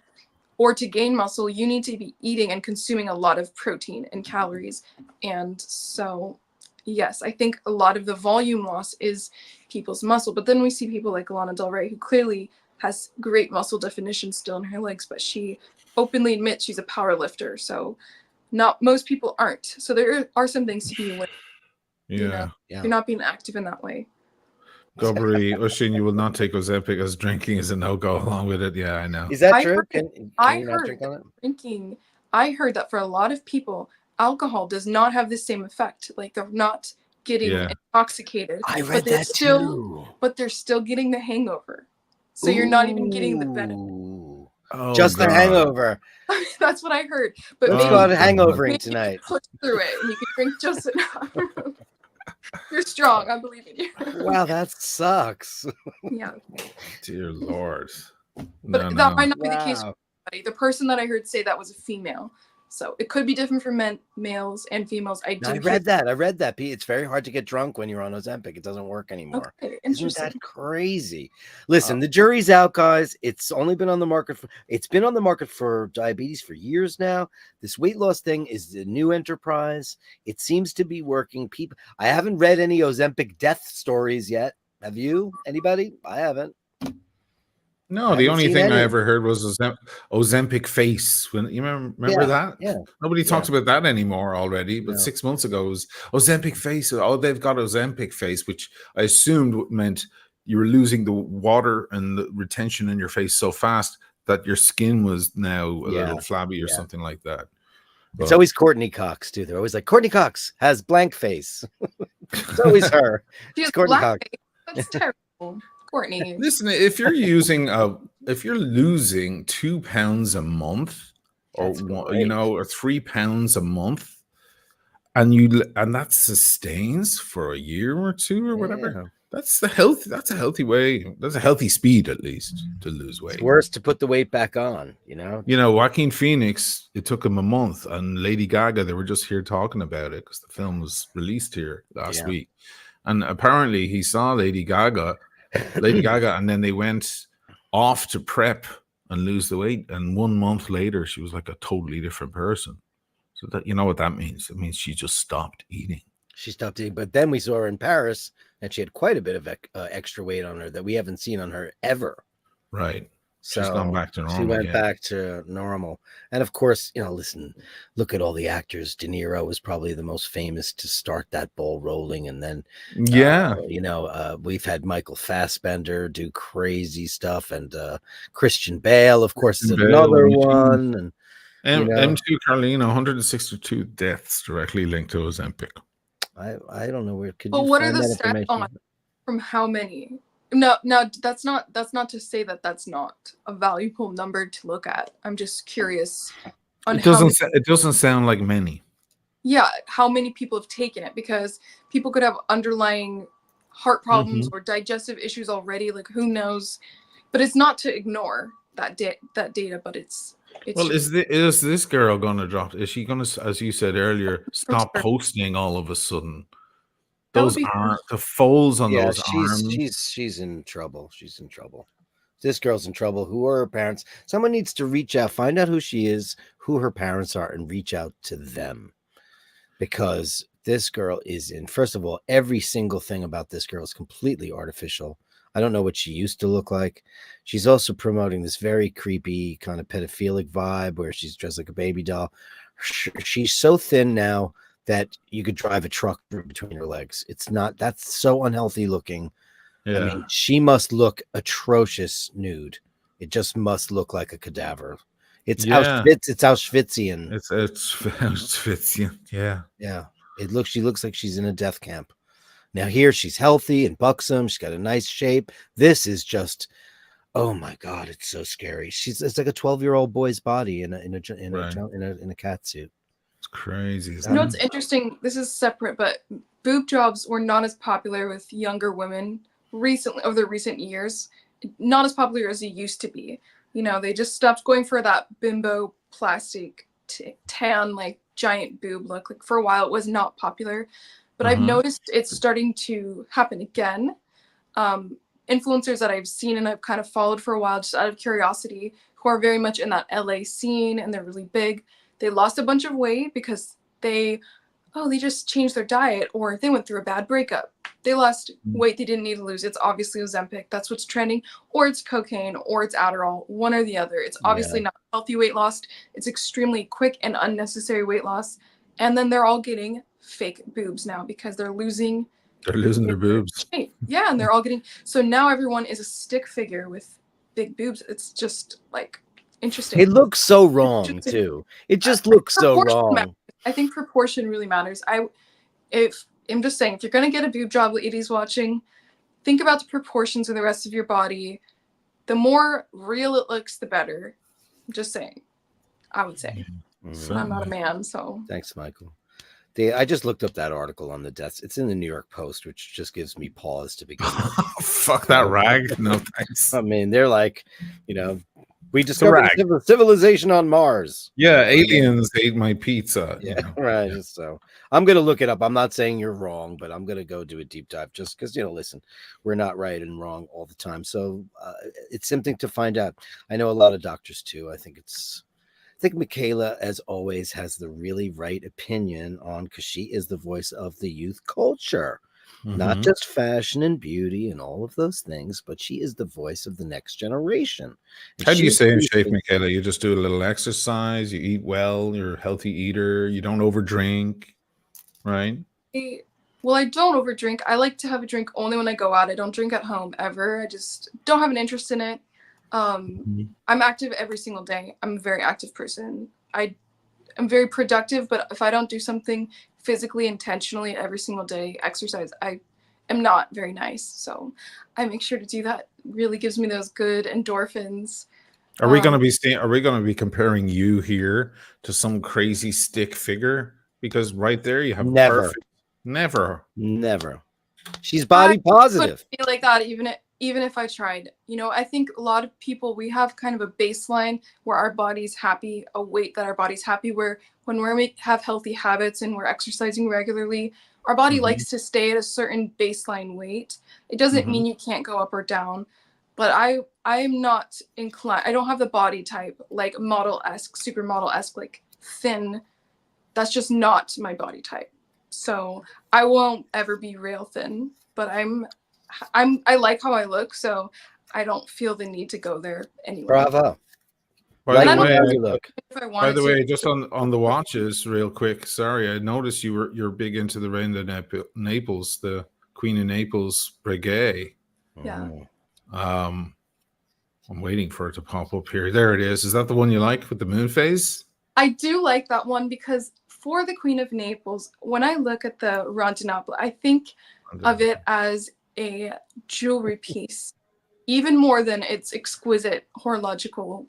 or to gain muscle, you need to be eating and consuming a lot of protein and calories. And so, yes, I think a lot of the volume loss is people's muscle. But then we see people like Lana Del Rey, who clearly has great muscle definition still in her legs, but she openly admits she's a power lifter. So not most people aren't. So there are some things to be aware. You know, you're not being active in that way. Gobbery, Oisin, you will not take Ozempic as drinking is a no-go along with it. Yeah, I know. Is that true? Can you not drink on it? Drinking, I heard that for a lot of people, alcohol does not have the same effect. Like, they're not getting intoxicated. I read that too. But they're still getting the hangover. So you're not even getting the benefit. Oh, just the hangover. That's what I heard. But let's go out hangovering tonight. Push through it, and you can drink just enough. You're strong. I believe in you. Wow, that sucks. Yeah. Dear Lord. But that might not be the case for everybody. The person that I heard say that was a female. So it could be different for males and females. I read that. It's very hard to get drunk when you're on Ozempic. It doesn't work anymore. Okay, isn't that crazy? Listen, the jury's out, guys. It's been on the market for diabetes for years now. This weight loss thing is the new enterprise. It seems to be working. I haven't read any Ozempic death stories yet. Have you? Anybody? I haven't. No, the only thing I ever heard was Ozempic face. When you remember that? Yeah. Nobody talks about that anymore already. But 6 months ago, it was Ozempic face. Oh, they've got Ozempic face, which I assumed meant you were losing the water and the retention in your face so fast that your skin was now a little flabby or something like that. It's always Courtney Cox too. They're always like, Courtney Cox has blank face. It's always her. It's Courtney Cox. That's terrible. Courtney. Listen, if you're losing 2 pounds a month, or or 3 pounds a month, and that sustains for a year or two or whatever, that's a healthy way. That's a healthy speed, at least, to lose weight. It's worse to put the weight back on, Joaquin Phoenix, it took him a month, and Lady Gaga, they were just here talking about it because the film was released here last week, and apparently he saw Lady Gaga, and then they went off to prep and lose the weight, and 1 month later she was like a totally different person. So that, you know what that means? It means she just stopped eating. But then we saw her in Paris, and she had quite a bit of extra weight on her that we haven't seen on her ever. Right. She's gone back to normal. She went back to normal. And of course, listen, look at all the actors. De Niro was probably the most famous to start that ball rolling. And then, we've had Michael Fassbender do crazy stuff. And Christian Bale, of course, is another one. And M2 Carlino, 162 deaths directly linked to Ozempic. I don't know where could. But what are the stats on from how many? No, that's not to say that that's not a valuable number to look at. I'm just curious on it doesn't sound like many. Yeah, how many people have taken it, because people could have underlying heart problems or digestive issues already, like who knows. But it's not to ignore that data, but it's well, is this girl going to drop? Is she going to, as you said earlier, stop posting all of a sudden? Those arms, the folds on those arms. She's in trouble. She's in trouble. This girl's in trouble. Who are her parents? Someone needs to reach out, find out who she is, who her parents are, and reach out to them. Because this girl is in, first of all, every single thing about this girl is completely artificial. I don't know what she used to look like. She's also promoting this very creepy kind of pedophilic vibe where she's dressed like a baby doll. She's so thin now that you could drive a truck between her legs. That's so unhealthy looking. Yeah. I mean, she must look atrocious nude. It just must look like a cadaver. It's Auschwitzian. It's Auschwitzian. Yeah. Yeah. She looks like she's in a death camp. Now here she's healthy and buxom. She's got a nice shape. This is just, oh my God, it's so scary. It's like a 12-year-old boy's body in a cat suit. It's crazy. It's interesting. This is separate, but boob jobs were not as popular with younger women over the recent years. not as popular as it used to be. You know, they just stopped going for that bimbo plastic tan, like giant boob look. Like for a while, it was not popular, but I've noticed it's starting to happen again. Influencers that I've seen and I've kind of followed for a while, just out of curiosity, who are very much in that LA scene and they're really big. They lost a bunch of weight because they just changed their diet, or they went through a bad breakup. They lost weight they didn't need to lose. It's obviously Ozempic. That's what's trending. Or it's cocaine, or it's Adderall, one or the other. It's obviously not healthy weight loss. It's extremely quick and unnecessary weight loss. And then they're all getting fake boobs now because they're losing their boobs. Shape. Yeah, and they're all getting, so now everyone is a stick figure with big boobs. It's just like interesting. It looks so wrong too. It just looks so wrong. Matters. I think proportion really matters. I'm just saying, if you're gonna get a boob job, ladies watching, think about the proportions of the rest of your body. The more real it looks, the better. I'm just saying. I would say. I'm not a man, so. Thanks, Michael. I just looked up that article on the deaths. It's in the New York Post, which just gives me pause to begin with. Fuck that rag. No thanks. I mean, they're like, we discovered civilization on Mars. Yeah, aliens ate my pizza. Yeah, right. So I'm going to look it up. I'm not saying you're wrong, but I'm going to go do a deep dive just because, listen, we're not right and wrong all the time. So it's something to find out. I know a lot of doctors too. I think Michaela, as always, has the really right opinion on, because she is the voice of the youth culture, not just fashion and beauty and all of those things, but she is the voice of the next generation. And how do you stay in shape, Michaela? You just do a little exercise, you eat well, you're a healthy eater, you don't overdrink, right? Well, I don't overdrink. I like to have a drink only when I go out. I don't drink at home ever. I just don't have an interest in it. I'm active every single day. I'm a very active person. I'm very productive, but if I don't do something physically intentionally every single day, exercise, I am not very nice. So I make sure to do that. It really gives me those good endorphins. Are we going to be comparing you here to some crazy stick figure? Because right there you have never. She's body positive. I feel like that even if I tried. I think a lot of people, we have kind of a baseline where our body's happy, a weight that our body's happy, where when we have healthy habits and we're exercising regularly, our body likes to stay at a certain baseline weight. It doesn't mean you can't go up or down, but I'm not inclined. I don't have the body type like model-esque, supermodel-esque, like thin. That's just not my body type. So I won't ever be real thin, but I like how I look, so I don't feel the need to go there anyway. Bravo. By the way, just on the watches, real quick. Sorry, I noticed you're big into the Reina de Naples, the Queen of Naples Breguet. Yeah. I'm waiting for it to pop up here. There it is. Is that the one you like with the moon phase? I do like that one because for the Queen of Naples, when I look at the Rondanapoli, I think of it as a jewelry piece, even more than its exquisite horological,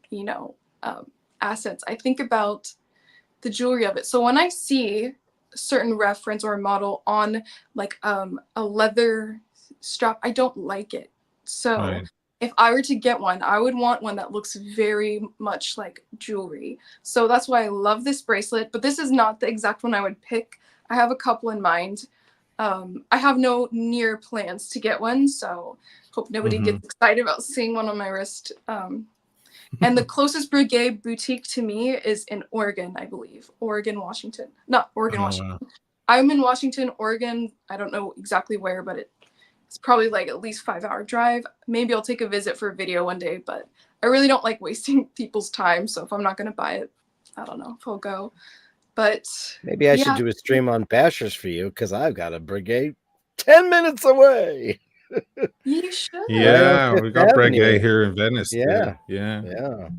assets. I think about the jewelry of it. So when I see a certain reference or a model on like a leather strap, I don't like it. So if I were to get one, I would want one that looks very much like jewelry. So that's why I love this bracelet, but this is not the exact one I would pick. I have a couple in mind. I have no near plans to get one, so hope nobody gets excited about seeing one on my wrist. And the closest Breguet boutique to me is in Oregon, I believe. Oregon, Washington. Not Oregon, Washington. Wow. I'm in Washington, Oregon. I don't know exactly where, but it's probably like at least 5-hour drive. Maybe I'll take a visit for a video one day, but I really don't like wasting people's time. So if I'm not going to buy it, I don't know if I'll go. But maybe I should do a stream on Bashers for you because I've got a Breguet 10 minutes away. You should. Yeah, we got Breguet here in Venice. Yeah. Yeah.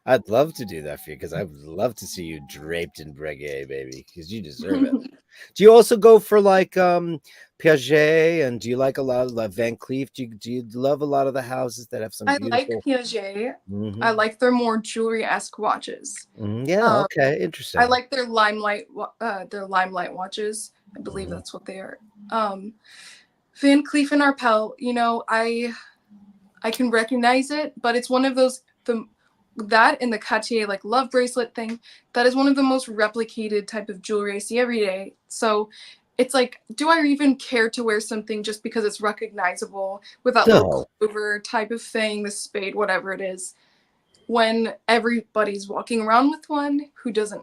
I'd love to do that for you because I would love to see you draped in Breguet, baby, because you deserve it. Do you also go for like Piaget, and do you like a lot of like Van Cleef? Do you love a lot of the houses that have some beautiful... I like Piaget. I like their more jewelry-esque watches. Yeah, okay, interesting. I like their limelight watches. I believe that's what they are. Van Cleef and Arpels, I can recognize it, but it's one of those that and the Cartier like love bracelet thing, that is one of the most replicated type of jewelry I see every day. So it's like, do I even care to wear something just because it's recognizable with that little clover type of thing, the spade, whatever it is, when everybody's walking around with one who doesn't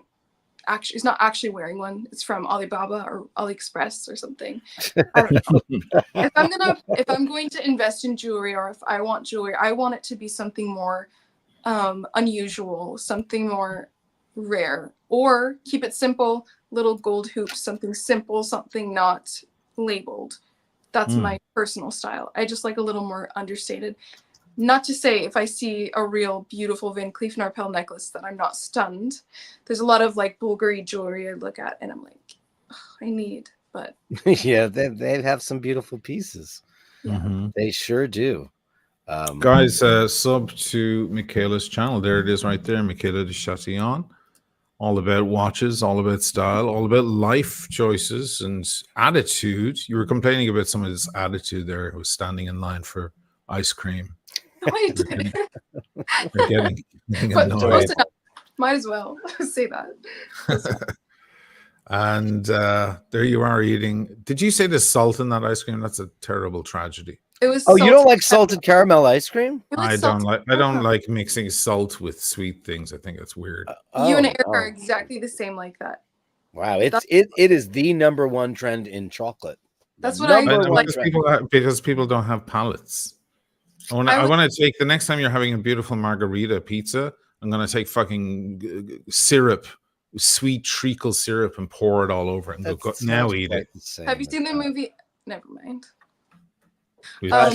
actually, is not actually wearing one. It's from Alibaba or AliExpress or something. I don't know. If I'm going to invest in jewelry, or if I want jewelry, I want it to be something more unusual, something more rare, or keep it simple, little gold hoops, something simple, something not labeled. That's my personal style. I just like a little more understated. Not to say if I see a real beautiful Van Cleef & Arpels necklace that I'm not stunned. There's a lot of like Bulgari jewelry I look at and I'm like, I need, but yeah, they have some beautiful pieces. Mm-hmm. They sure do. Guys, sub to Michaela's channel. There it is right there, Michaela de Chatillon. All about watches, all about style, all about life choices and attitude. You were complaining about some of this attitude there who was standing in line for ice cream. No, I didn't. They're getting annoyed. Might as well say that. And there you are eating. Did you say there's salt in that ice cream? That's a terrible tragedy. It was. Oh, you don't like salted caramel ice cream? I don't like mixing salt with sweet things. I think it's weird. You and Eric are exactly the same like that. Wow, it is the #1 trend in chocolate. That's what I like. Because people don't have palates. I want to take the next time you're having a beautiful margarita pizza. I'm going to take fucking syrup, sweet treacle syrup, and pour it all over it and go now eat it. Have you seen the movie? Never mind.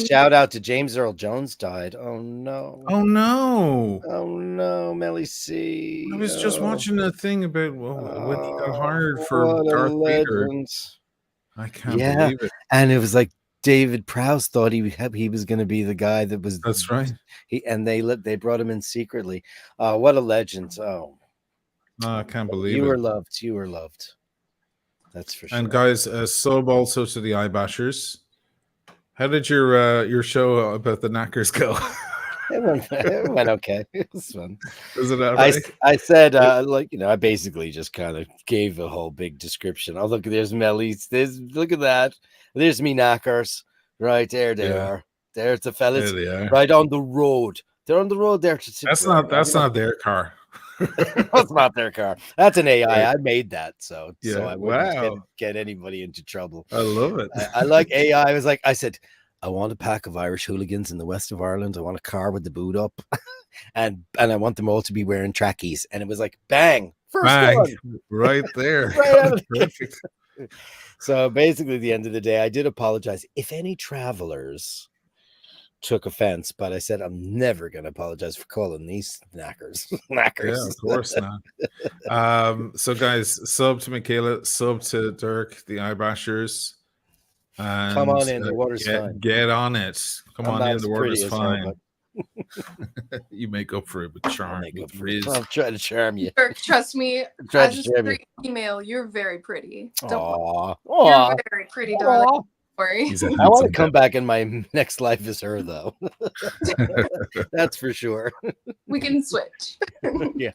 Shout out to James Earl Jones died. Oh no. Oh no. Oh no, Melly C. I was just watching a thing about when he got hired for Darth Vader. I can't believe it. And it was like David Prowse thought he was going to be the guy that was. That's right. They brought him in secretly. What a legend! Oh, I can't believe you were loved. You were loved. That's for sure. And guys, sub also to the eye bashers. How did your show about the knackers go? It went okay. It was fun. Is it right? I said, I basically just kind of gave a whole big description. Oh, look, there's Melly's. Look at that. There's me knackers. Right there they are. There's the fellas. There they are. Right on the road. They're on the road there. That's not their car. That's not their car. That's an AI. Right. I made that, so I wouldn't wow. get anybody into trouble. I love it. I like AI. I said, I want a pack of Irish hooligans in the west of Ireland. I want a car with the boot up, and I want them all to be wearing trackies. And it was like, bang, first one. Right there. Right perfect. So basically, at the end of the day, I did apologize if any travelers took offense, but I said I'm never going to apologize for calling these knackers. Yeah, of course not. So guys, sub to Michaela, sub to Dirk, the eye bashers. And come on in, the water's fine. Get on it. Come on in, the water's fine. Her, you make up for it with charm. I'll try to charm you. Dirk, trust me. As a straight female, you're very pretty. Aww. You're very pretty, darling. Worry. I want to come back in my next life as her, though. That's for sure. We can switch. Yeah.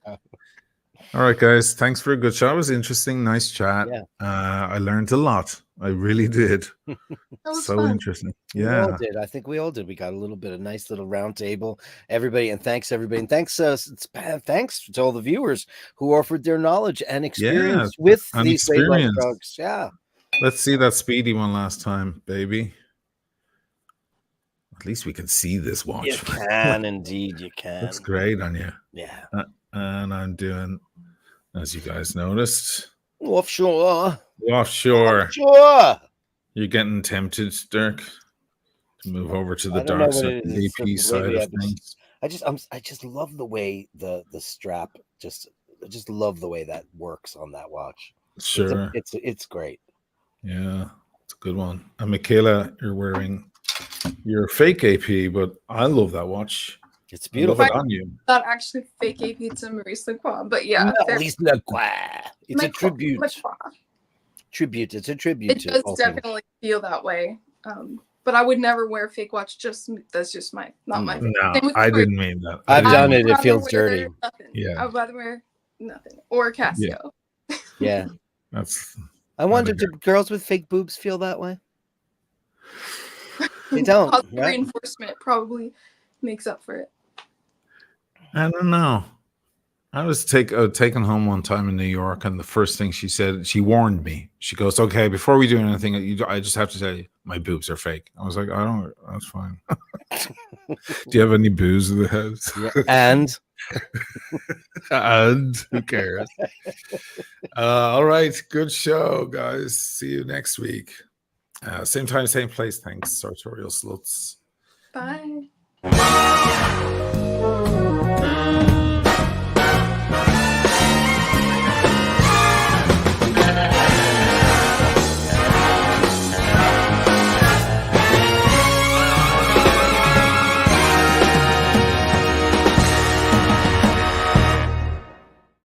All right, guys. Thanks for a good chat. It was interesting. Nice chat. Yeah. I learned a lot. I really did. That was so fun. Interesting. Yeah. We all did. I think we all did. We got a little bit of nice little round table. Everybody, and thanks everybody. And thanks to all the viewers who offered their knowledge and experience with these weight loss drugs. Yeah. Let's see that speedy one last time, baby. At least we can see this watch. You can, indeed, you can. Looks great on you. Yeah. And I'm doing, as you guys noticed, offshore. You're getting tempted, Dirk, to move over to the dark side, the AP side of things. I just love the way the strap I just love the way that works on that watch. Sure, it's great. Yeah, it's a good one. And Michaela, you're wearing your fake AP, but I love that watch. It's beautiful. I love it on you. Not actually fake AP to Maurice Lacroix, but yeah. Maurice Lacroix. It's a tribute. It's a tribute. It does definitely feel that way. but I would never wear a fake watch. That's just not my thing. No, I didn't mean that. I've done it. It feels dirty. Nothing. Yeah. I would rather wear nothing or Casio. Yeah. That's. I wonder, do girls with fake boobs feel that way? They don't. Right? Reinforcement probably makes up for it. I don't know. I was taken home one time in New York, and the first thing she said, she warned me. She goes, "Okay, before we do anything, I just have to tell you, my boobs are fake." I was like, "I don't. That's fine." Do you have any booze in the house? Yeah. And and who cares? All right, good show, guys. See you next week. Same time, same place. Thanks, Sartorial Sluts. Bye.